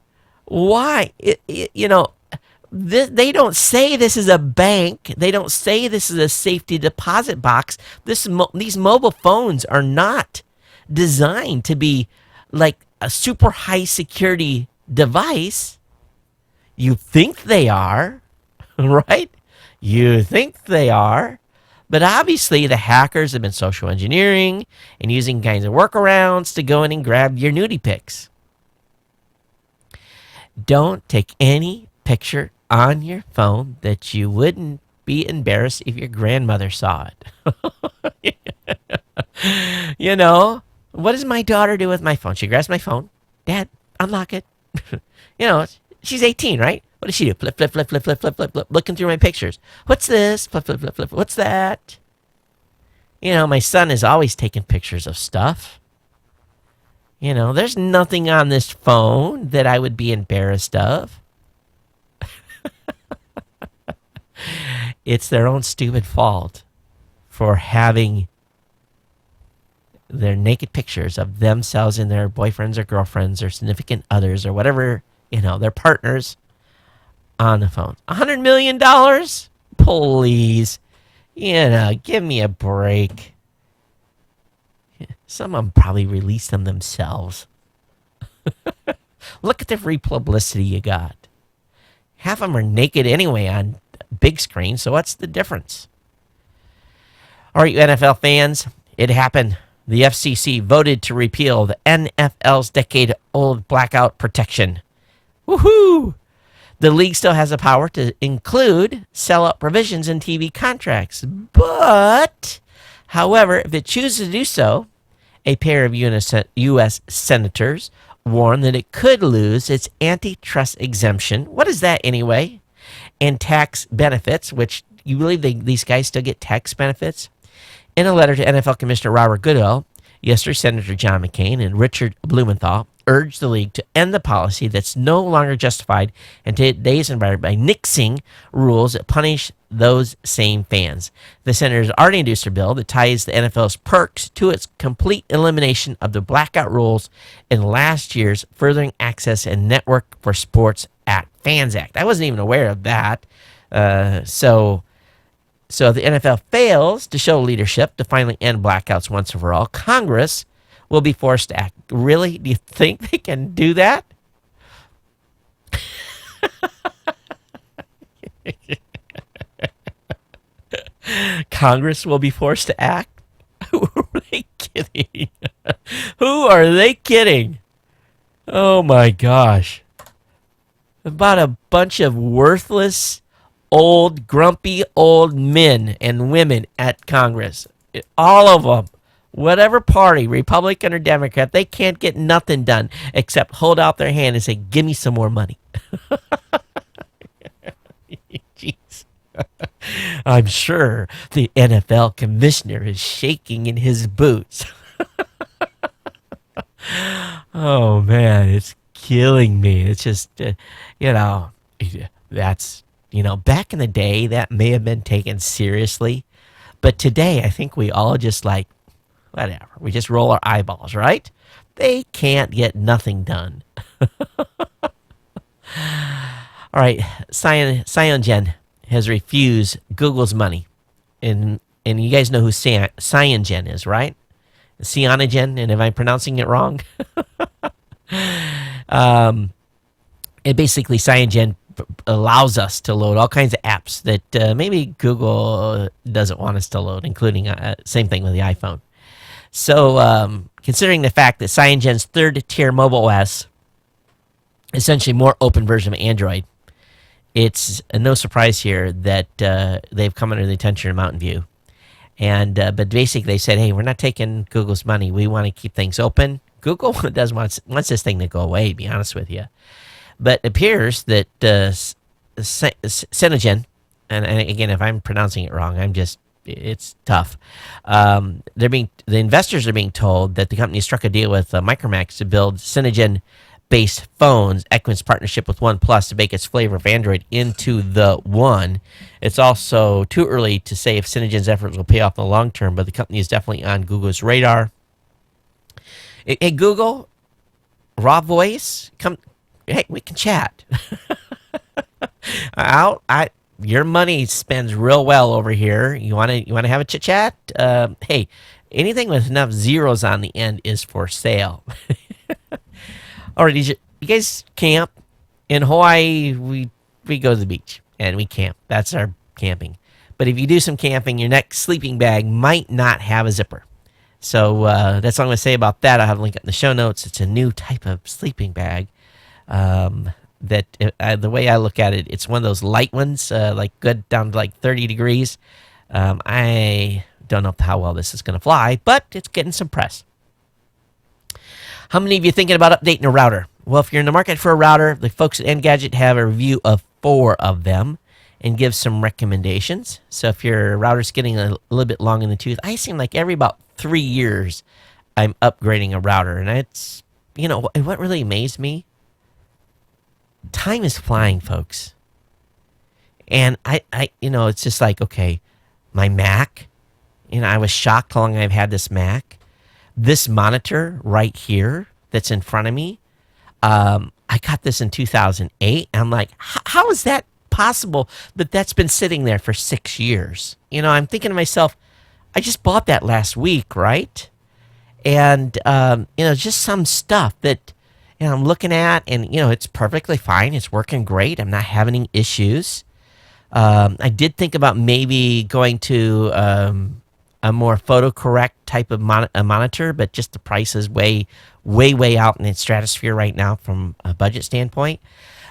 They don't say this is a bank. They don't say this is a safety deposit box. These mobile phones are not designed to be like a super high security device. You think they are, right? You think they are. But obviously the hackers have been social engineering and using kinds of workarounds to go in and grab your nudie pics. Don't take any picture on your phone that you wouldn't be embarrassed if your grandmother saw it. What does my daughter do with my phone? She grabs my phone. Dad, unlock it. She's 18, right? What does she do? Flip, flip, flip, flip, flip, flip, flip, flip, looking through my pictures. What's this? Flip, flip, flip, flip. What's that? My son is always taking pictures of stuff. There's nothing on this phone that I would be embarrassed of. It's their own stupid fault for having their naked pictures of themselves and their boyfriends or girlfriends or significant others or whatever, their partners on the phone. $100 million? Please. Give me a break. Some of them probably released them themselves. Look at the free publicity you got. Half of them are naked anyway on big screen, so what's the difference? All right, you NFL fans, it happened. The FCC voted to repeal the NFL's decade-old blackout protection. Woohoo! The league still has the power to include sellout provisions in TV contracts. But, however, if it chooses to do so, a pair of U.S. senators warned that it could lose its antitrust exemption. What is that anyway? And tax benefits, which you believe these guys still get tax benefits? In a letter to NFL Commissioner Robert Goodell, yesterday Senator John McCain and Richard Blumenthal urged the league to end the policy that's no longer justified in today's environment by nixing rules that punish those same fans. The senators already introduced a bill that ties the NFL's perks to its complete elimination of the blackout rules in last year's Furthering Access and Network for Sports at Fans Act. I wasn't even aware of that. So if the NFL fails to show leadership to finally end blackouts once and for all, Congress will be forced to act. Really? Do you think they can do that? Congress will be forced to act? Who are they kidding? Who are they kidding? Oh my gosh. About a bunch of worthless, old, grumpy old men and women at Congress. All of them. Whatever party, Republican or Democrat, they can't get nothing done except hold out their hand and say, give me some more money. Jeez. I'm sure the NFL commissioner is shaking in his boots. Oh, man, it's killing me. It's just, that's, back in the day, that may have been taken seriously. But today, I think we all just whatever. We just roll our eyeballs, right? They can't get nothing done. All right, CyanogenX has refused Google's money. And you guys know who CyanogenX is, right? cyanogen, and if I'm pronouncing it wrong, it basically cyanogen allows us to load all kinds of apps that maybe Google doesn't want us to load, including same thing with the iPhone. So considering the fact that Cyanogen's third-tier mobile OS, essentially more open version of Android, it's no surprise here that they've come under the attention of Mountain View. And but basically they said, hey, we're not taking Google's money. We want to keep things open. Google doesn't wants this thing to go away, to be honest with you. But it appears that Cyanogen, and again, if I'm pronouncing it wrong, it's tough. The investors are being told that the company struck a deal with Micromax to build Cyanogen-based phones. Equin's partnership with OnePlus to bake its flavor of Android into the One. It's also too early to say if Cyanogen's efforts will pay off in the long term, but the company is definitely on Google's radar. Hey, Google, raw voice, come. Hey, we can chat. Your money spends real well over here. You want to have a chit chat? Hey, anything with enough zeros on the end is for sale. All right, you guys camp in Hawaii? We go to the beach and we camp. That's our camping. But if you do some camping, your next sleeping bag might not have a zipper. So that's all I'm going to say about that. I'll have a link in the show notes. It's a new type of sleeping bag. That the way I look at it, it's one of those light ones, like good down to like 30 degrees. I don't know how well this is going to fly, but it's getting some press. How many of you thinking about updating a router? Well, if you're in the market for a router, the folks at Engadget have a review of 4 of them and give some recommendations. So if your router's getting a little bit long in the tooth, I seem like every about 3 years I'm upgrading a router. And it's, what really amazed me? Time is flying, folks. And I it's just like, okay, my Mac, I was shocked how long I've had this Mac. This monitor right here that's in front of me, I got this in 2008. I'm like, how is that possible that that's been sitting there for 6 years? I'm thinking to myself, I just bought that last week, right? And, just some stuff that, I'm looking at, and, it's perfectly fine. It's working great. I'm not having any issues. I did think about maybe going to a more photo-correct type of monitor, but just the price is way, way, way out in the stratosphere right now from a budget standpoint.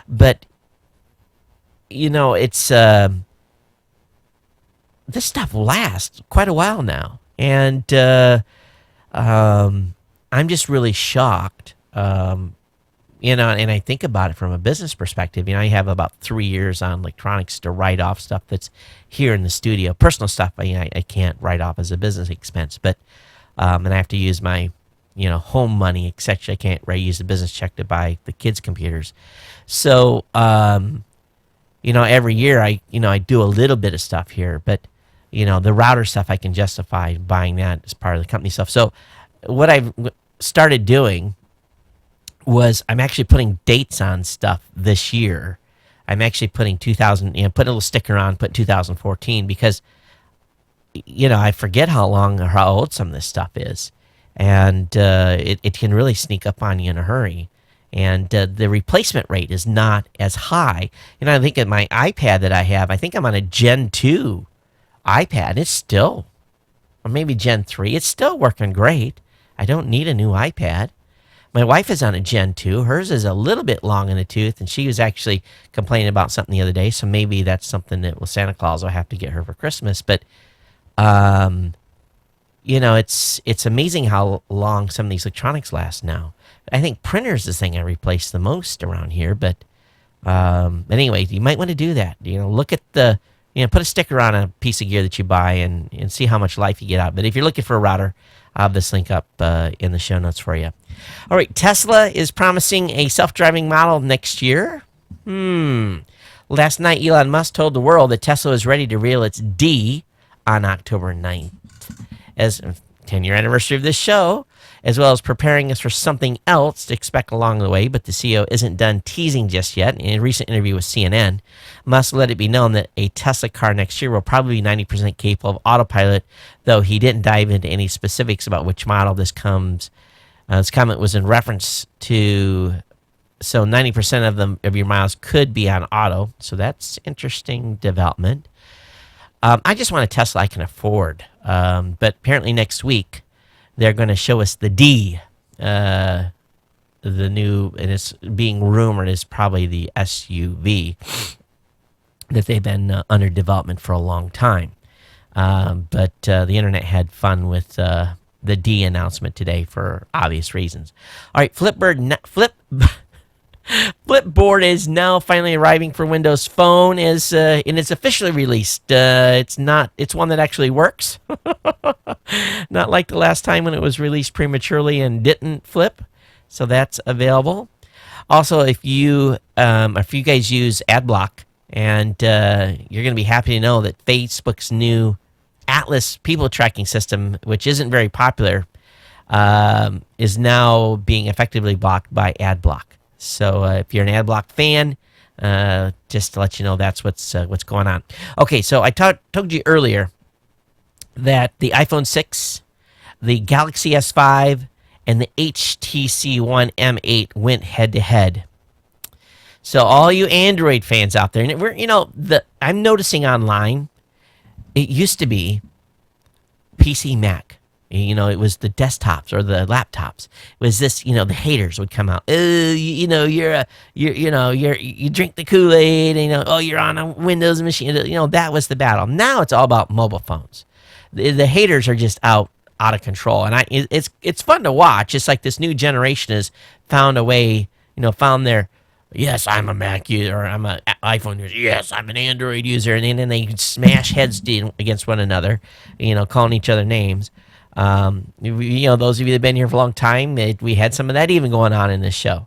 But, it's this stuff lasts quite a while now. And I'm just really shocked. And I think about it from a business perspective. I have about 3 years on electronics to write off stuff that's here in the studio. Personal stuff, I can't write off as a business expense, but and I have to use my, home money, etc. I can't use the business check to buy the kids' computers. So, every year I do a little bit of stuff here, but the router stuff I can justify buying that as part of the company stuff. So, what I've started doing was I'm actually putting dates on stuff this year. I'm actually putting put a little sticker on, put 2014, because, I forget how long or how old some of this stuff is. And it can really sneak up on you in a hurry. And the replacement rate is not as high. I think at my iPad that I have, I think I'm on a Gen 2 iPad. It's still, or maybe Gen 3, it's still working great. I don't need a new iPad. My wife is on a Gen 2. Hers is a little bit long in the tooth, and she was actually complaining about something the other day, so maybe that's something that with Santa Claus I'll have to get her for Christmas. But, it's amazing how long some of these electronics last now. I think printers is the thing I replace the most around here, but anyway, you might want to do that. Look at put a sticker on a piece of gear that you buy and see how much life you get out. But if you're looking for a router, I'll have this link up in the show notes for you. All right, Tesla is promising a self-driving model next year. Last night, Elon Musk told the world that Tesla is ready to reveal its D on October 9th. As 10-year anniversary of this show, as well as preparing us for something else to expect along the way, but the CEO isn't done teasing just yet. In a recent interview with CNN, Musk let it be known that a Tesla car next year will probably be 90% capable of autopilot, though he didn't dive into any specifics about which model this comes. This comment was in reference to, so 90% of your miles could be on auto, so that's interesting development. I just want a Tesla I can afford, but apparently next week they're going to show us the D, the new, and it's being rumored is probably the SUV that they've been under development for a long time. But the internet had fun with the D announcement today for obvious reasons. All right, Flipboard is now finally arriving for Windows Phone, and it's officially released. It's one that actually works, not like the last time when it was released prematurely and didn't flip. So that's available. Also, if you guys use AdBlock, and you're going to be happy to know that Facebook's new Atlas people tracking system, which isn't very popular, is now being effectively blocked by AdBlock. So if you're an AdBlock fan, just to let you know, that's what's going on. Okay, so I told you earlier that the iPhone 6, the Galaxy S5, and the HTC One M8 went head-to-head. So all you Android fans out there, and I'm noticing online, it used to be PC Mac. It was the desktops or the laptops. It was this, the haters would come out. Oh, you drink the Kool-Aid, and, you're on a Windows machine. That was the battle. Now it's all about mobile phones. The haters are just out of control, and it's fun to watch. It's like this new generation has found a way, found their, yes, I'm a Mac user, or I'm an iPhone user. Yes, I'm an Android user, and then they smash heads against one another, calling each other names. Those of you that have been here for a long time, we had some of that even going on in this show.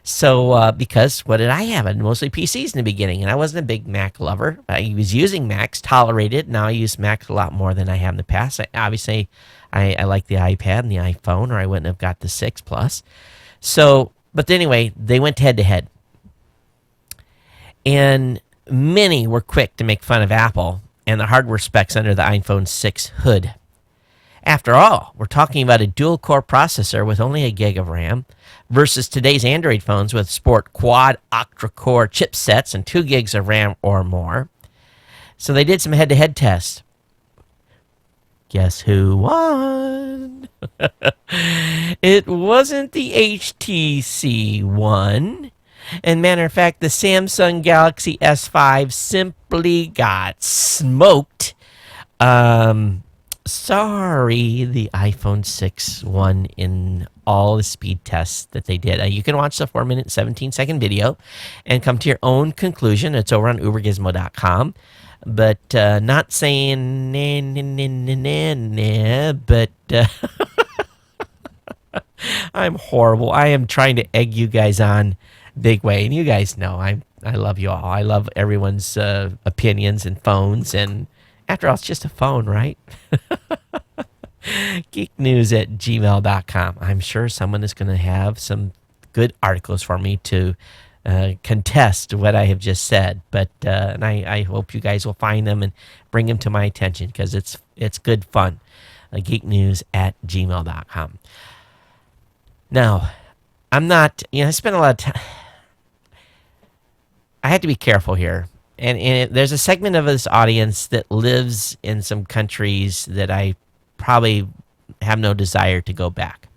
So, because what did I have? I had mostly PCs in the beginning, and I wasn't a big Mac lover. I was using Macs, tolerated. Now I use Macs a lot more than I have in the past. Obviously, I like the iPad and the iPhone, or I wouldn't have got the 6 Plus. So, but anyway, they went head to head. And many were quick to make fun of Apple and the hardware specs under the iPhone 6 hood. After all, we're talking about a dual-core processor with only a gig of RAM versus today's Android phones with sport quad octa-core chipsets and 2 gigs of RAM or more. So they did some head-to-head tests. Guess who won? It wasn't the HTC One. And matter of fact, the Samsung Galaxy S5 simply got smoked. Sorry, the iPhone 6 won in all the speed tests that they did. You can watch the 4-minute, 17-second video and come to your own conclusion. It's over on ubergizmo.com. But not saying but I'm horrible. I am trying to egg you guys on big way, and you guys know I love you all. I love everyone's opinions and phones, and after all, it's just a phone, right? geeknews@gmail.com. I'm sure someone is going to have some good articles for me to contest what I have just said, but and I hope you guys will find them and bring them to my attention, because it's good fun. geeknews@gmail.com. Now, I'm not, I spend a lot of time. I have to be careful here. And there's a segment of this audience that lives in some countries that I probably have no desire to go back.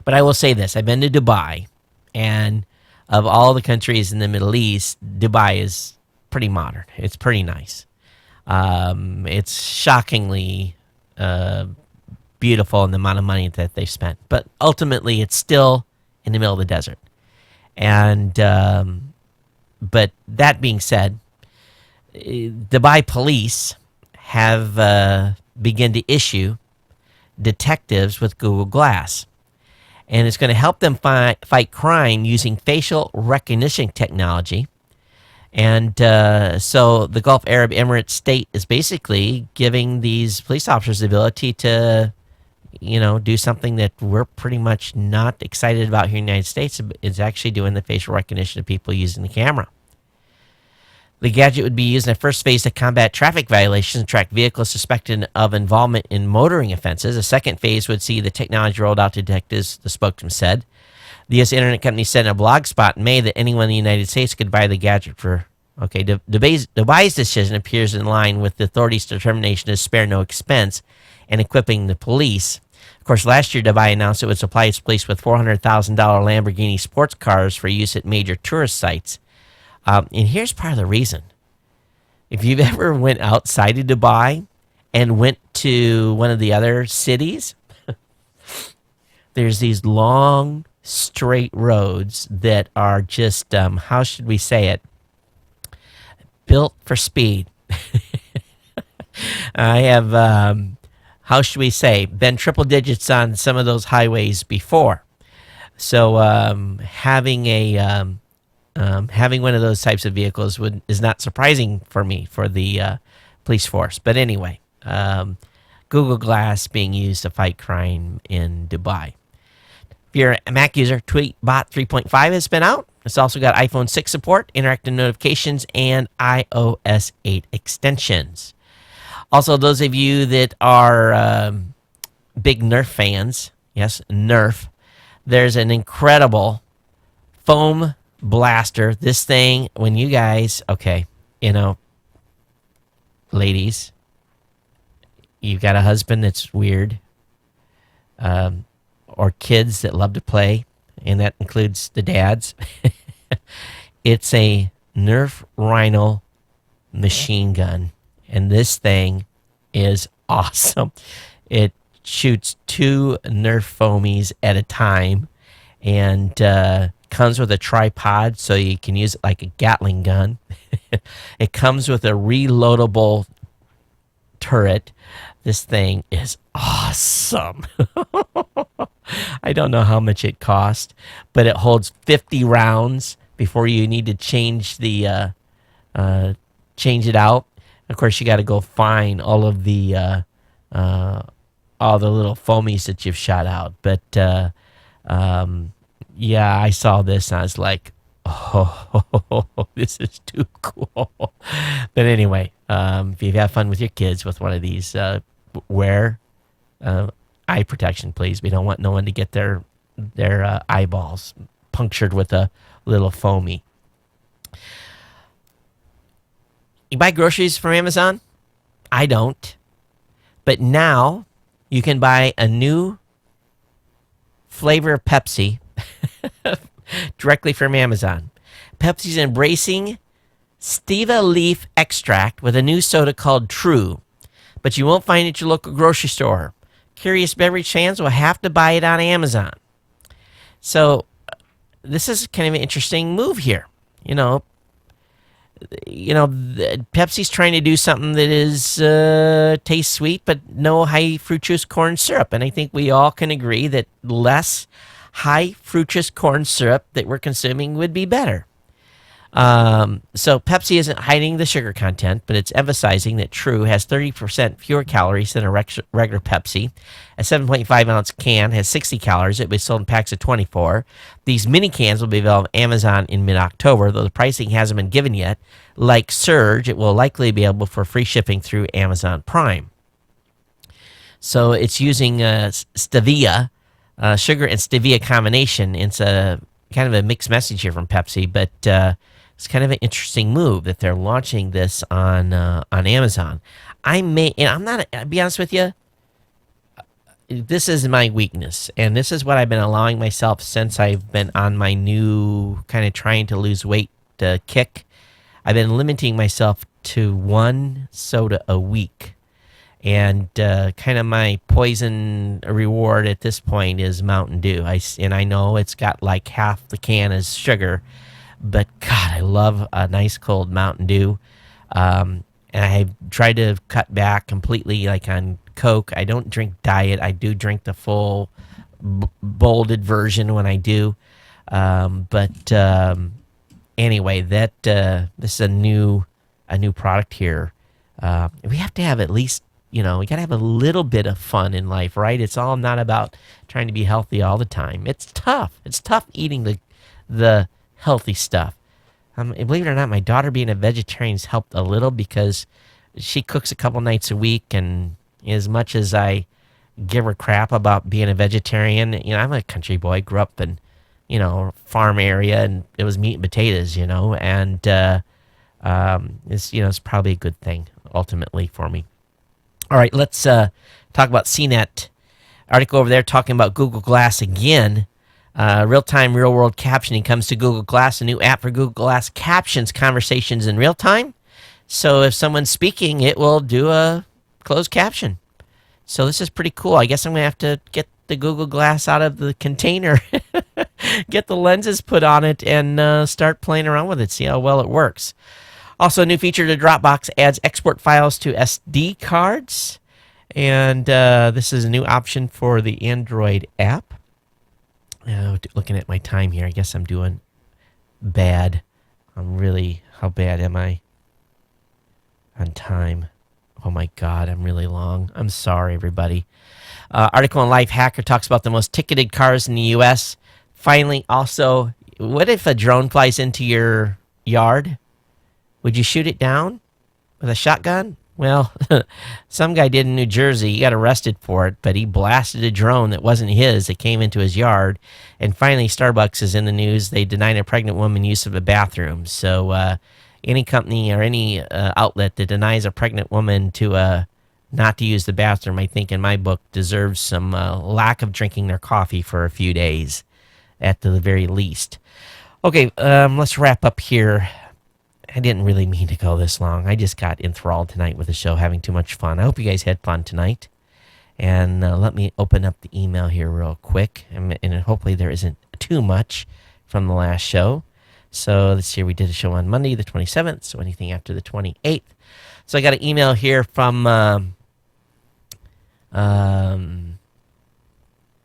But I will say this. I've been to Dubai, and of all the countries in the Middle East, Dubai is pretty modern. It's pretty nice. It's shockingly beautiful in the amount of money that they've spent. But ultimately, it's still in the middle of the desert. And but that being said, Dubai police have begun to issue detectives with Google Glass. And it's going to help them fight crime using facial recognition technology. And so the Gulf Arab Emirates state is basically giving these police officers the ability to, do something that we're pretty much not excited about here in the United States. Is actually doing the facial recognition of people using the camera. The gadget would be used in the first phase to combat traffic violations and track vehicles suspected of involvement in motoring offenses. A second phase would see the technology rolled out to detectives, the spokesman said. The U.S. internet company said in a blog spot in May that anyone in the United States could buy the gadget for... Okay, Dubai's decision appears in line with the authorities' determination to spare no expense in equipping the police. Of course, last year, Dubai announced it would supply its police with $400,000 Lamborghini sports cars for use at major tourist sites. And here's part of the reason. If you've ever went outside of Dubai and went to one of the other cities, there's these long, straight roads that are just, how should we say it, built for speed. I have, how should we say, been triple digits on some of those highways before. So having one of those types of vehicles is not surprising for me, for the police force. But anyway, Google Glass being used to fight crime in Dubai. If you're a Mac user, TweetBot 3.5 has been out. It's also got iPhone 6 support, interactive notifications, and iOS 8 extensions. Also, those of you that are big Nerf fans, yes, Nerf, there's an incredible foam blaster. This thing, when you guys, ladies, you've got a husband that's weird, or kids that love to play, and that includes the dads. It's a Nerf Rhino machine gun, and this thing is awesome. It shoots 2 Nerf foamies at a time, and comes with a tripod so you can use it like a Gatling gun. It comes with a reloadable turret. This thing is awesome. I don't know how much it cost, but it holds 50 rounds before you need to change the change it out. Of course, you got to go find all the little foamies that you've shot out. But yeah, I saw this and I was like, oh, this is too cool. But anyway, if you have fun with your kids with one of these, wear eye protection, please. We don't want no one to get their eyeballs punctured with a little foamy. You buy groceries from Amazon? I don't. But now you can buy a new flavor of Pepsi directly from Amazon. Pepsi's embracing stevia leaf extract with a new soda called True, but you won't find it at your local grocery store. Curious beverage fans will have to buy it on Amazon. So this is kind of an interesting move here. Pepsi's trying to do something that is tastes sweet, but no high fructose corn syrup. And I think we all can agree that less high fructose corn syrup that we're consuming would be better. So Pepsi isn't hiding the sugar content, but it's emphasizing that True has 30% fewer calories than a regular Pepsi. A 7.5-ounce can has 60 calories. It will be sold in packs of 24. These mini cans will be available on Amazon in mid-October, though the pricing hasn't been given yet. Like Surge, it will likely be available for free shipping through Amazon Prime. So it's using stevia, sugar and stevia combination. It's a kind of a mixed message here from Pepsi, but it's kind of an interesting move that they're launching this on Amazon. I'll be honest with you, this is my weakness, and this is what I've been allowing myself since I've been on my new kind of trying to lose weight kick. I've been limiting myself to 1 soda a week, and kind of my poison reward at this point is Mountain Dew. I know it's got like half the can is sugar, but God, I love a nice cold Mountain Dew. And I've tried to cut back completely, like on Coke. I don't drink diet. I do drink the full bolded version when I do. Anyway, this is a new product here. We have to have at least you got to have a little bit of fun in life, right? It's all not about trying to be healthy all the time. It's tough. It's tough eating the healthy stuff. Believe it or not, my daughter being a vegetarian has helped a little because she cooks a couple nights a week, and as much as I give her crap about being a vegetarian, I'm a country boy, grew up in, farm area, and it was meat and potatoes, and it's probably a good thing ultimately for me. All right, let's talk about CNET. Article over there talking about Google Glass again. Real-time, real-world captioning comes to Google Glass, a new app for Google Glass captions conversations in real time. So if someone's speaking, it will do a closed caption. So this is pretty cool. I guess I'm going to have to get the Google Glass out of the container, get the lenses put on it, and start playing around with it, see how well it works. Also, a new feature to Dropbox adds export files to SD cards. And this is a new option for the Android app. Looking at my time here, I guess I'm doing bad. How bad am I on time? Oh my God, I'm really long. I'm sorry, everybody. Article on Life Hacker talks about the most ticketed cars in the U.S. Finally, also, what if a drone flies into your yard? Would you shoot it down with a shotgun? Well, some guy did in New Jersey. He got arrested for it, but he blasted a drone that wasn't his that came into his yard. And finally, Starbucks is in the news. They denied a pregnant woman use of a bathroom. So any company or any outlet that denies a pregnant woman to not to use the bathroom, I think in my book, deserves some lack of drinking their coffee for a few days at the very least. Okay, let's wrap up here. I didn't really mean to go this long. I just got enthralled tonight with the show, having too much fun. I hope you guys had fun tonight. And let me open up the email here real quick. And hopefully there isn't too much from the last show. So let's see, we did a show on Monday, the 27th. So anything after the 28th. So I got an email here from...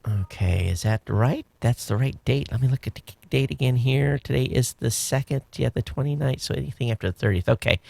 okay, is that right? That's the right date. Let me look at the date again here. Today is the 2nd, the 29th, so anything after the 30th. Okay.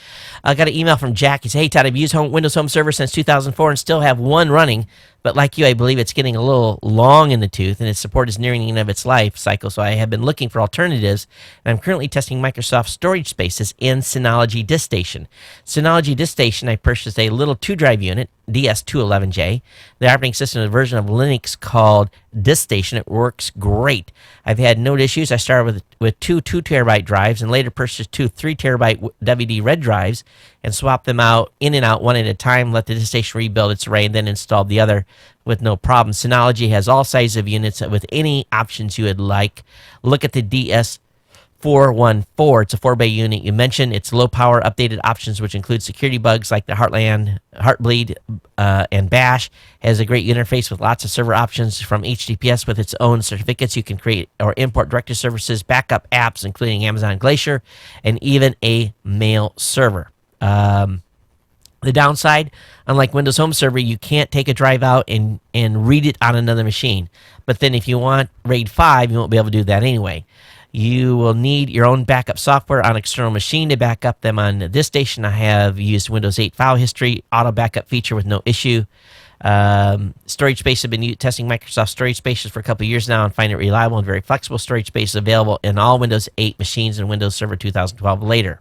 I got an email from Jack. He said, hey, Todd, I've used Windows Home Server since 2004 and still have one running, but like you, I believe it's getting a little long in the tooth, and its support is nearing the end of its life cycle, so I have been looking for alternatives, and I'm currently testing Microsoft Storage Spaces in Synology Disk Station. Synology Disk Station, I purchased a little 2-drive unit, DS211J. The operating system is a version of Linux called Disk Station. It works great. I've had no issues. I started with two 2-terabyte drives and later purchased two 3-terabyte WD red drives and swapped them out in and out one at a time, let the Disk Station rebuild its array, and then installed the other with no problem. Synology has all sizes of units with any options you would like. Look at the DS414. It's a 4-bay unit. You mentioned its low power updated options, which include security bugs like the Heartbleed, and Bash. Has a great interface with lots of server options from HTTPS with its own certificates. You can create or import directory services, backup apps, including Amazon Glacier, and even a mail server. The downside, unlike Windows Home Server, you can't take a drive out and read it on another machine. But then if you want RAID 5, you won't be able to do that anyway. You will need your own backup software on external machine to back up them on this station. I have used Windows 8 file history, auto backup feature with no issue. Storage space have been testing Microsoft Storage Spaces for a couple of years now and find it reliable and very flexible. Storage space is available in all Windows 8 machines and Windows Server 2012 later.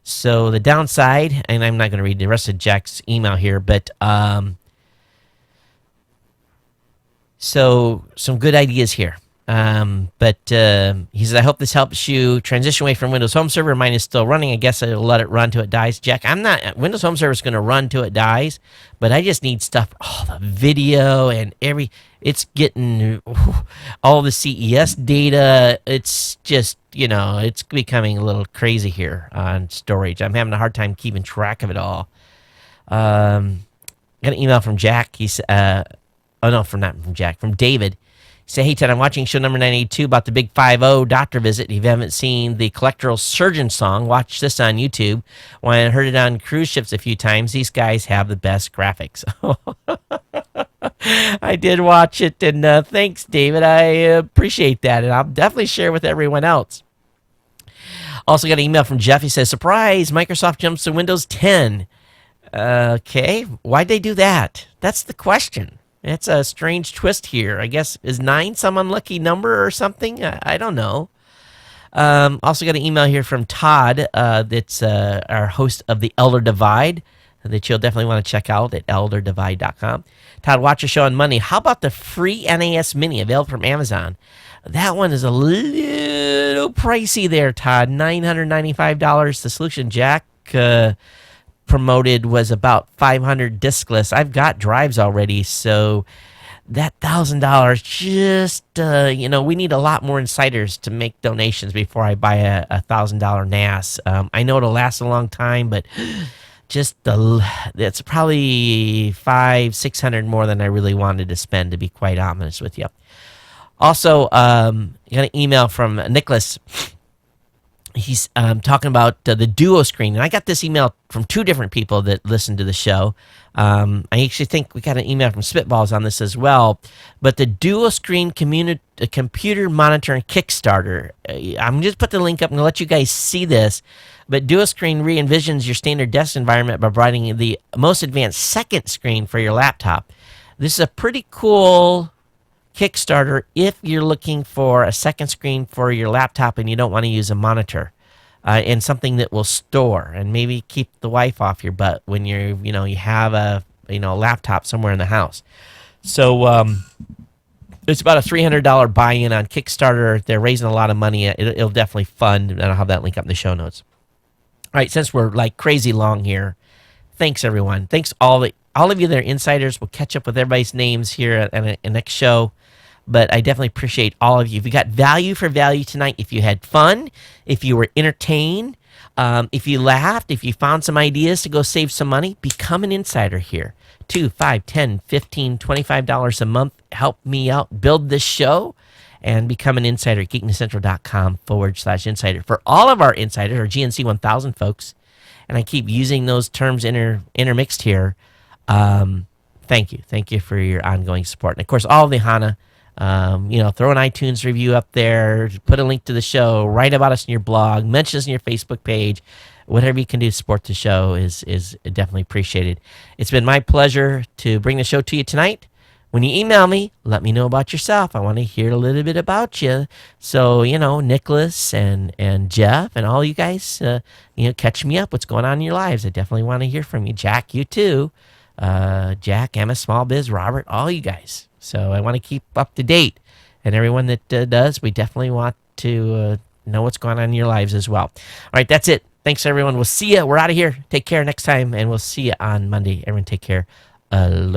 So the downside, and I'm not going to read the rest of Jack's email here, but so some good ideas here. But he says, I hope this helps you transition away from Windows Home Server. Mine is still running. I guess I'll let it run till it dies. Jack, Windows Home Server is going to run till it dies, but I just need stuff, the video and it's getting all the CES data. It's just, it's becoming a little crazy here on storage. I'm having a hard time keeping track of it all. Got an email from Jack. Not from Jack, from David. Say, hey, Ted, I'm watching show number 982 about the big 5-0 doctor visit. If you haven't seen the Collectoral Surgeon song, watch this on YouTube. When I heard it on cruise ships a few times, these guys have the best graphics. I did watch it, and thanks, David. I appreciate that, and I'll definitely share with everyone else. Also got an email from Jeff. He says, surprise, Microsoft jumps to Windows 10. Okay, why'd they do that? That's the question. It's a strange twist here. I guess, is 9 some unlucky number or something? I don't know. Also got an email here from Todd, that's our host of The Elder Divide, that you'll definitely want to check out at elderdivide.com. Todd, watch your show on Monday. How about the free NAS Mini available from Amazon? That one is a little pricey there, Todd. $995. The solution Jack promoted was about 500 diskless. I've got drives already, so that $1,000 just we need a lot more insiders to make donations before I buy a $1,000 NAS. I know it'll last a long time, but that's probably $500-600 more than I really wanted to spend, to be quite honest with you. Also, got an email from Nicholas. He's talking about the duo screen, and I got this email from 2 different people that listen to the show. I actually think we got an email from Spitballs on this as well. But the duo screen computer monitor and Kickstarter, I'm just put the link up and let you guys see this. But duo screen re-envisions your standard desk environment by providing the most advanced second screen for your laptop. This is a pretty cool Kickstarter if you're looking for a second screen for your laptop and you don't want to use a monitor, and something that will store and maybe keep the wife off your butt when you have a laptop somewhere in the house. So it's about a $300 buy-in on Kickstarter. They're raising a lot of money. It'll definitely fund, and I'll have that link up in the show notes. All right, since we're like crazy long here, thanks everyone. Thanks all of you that are insiders. We'll catch up with everybody's names here at the next show. But I definitely appreciate all of you. If you got value for value tonight, if you had fun, if you were entertained, if you laughed, if you found some ideas to go save some money, become an insider here. $2, $5, $10, $15, $25 a month. Help me out, build this show, and become an insider at geeknewscentral.com/insider. For all of our insiders, our GNC 1000 folks, and I keep using those terms intermixed here, thank you. Thank you for your ongoing support. And, of course, all of the HANA, throw an iTunes review up there, put a link to the show, write about us in your blog, mention us in your Facebook page. Whatever you can do to support the show is definitely appreciated. It's been my pleasure to bring the show to you tonight. When you email me, let me know about yourself. I want to hear a little bit about you. So, Nicholas and Jeff and all you guys, catch me up. What's going on in your lives? I definitely want to hear from you. Jack, you too. Jack, Emma, Small Biz, Robert, all you guys. So I want to keep up to date. And everyone that does, we definitely want to know what's going on in your lives as well. All right, that's it. Thanks, everyone. We'll see you. We're out of here. Take care next time, and we'll see you on Monday. Everyone take care. Aloha.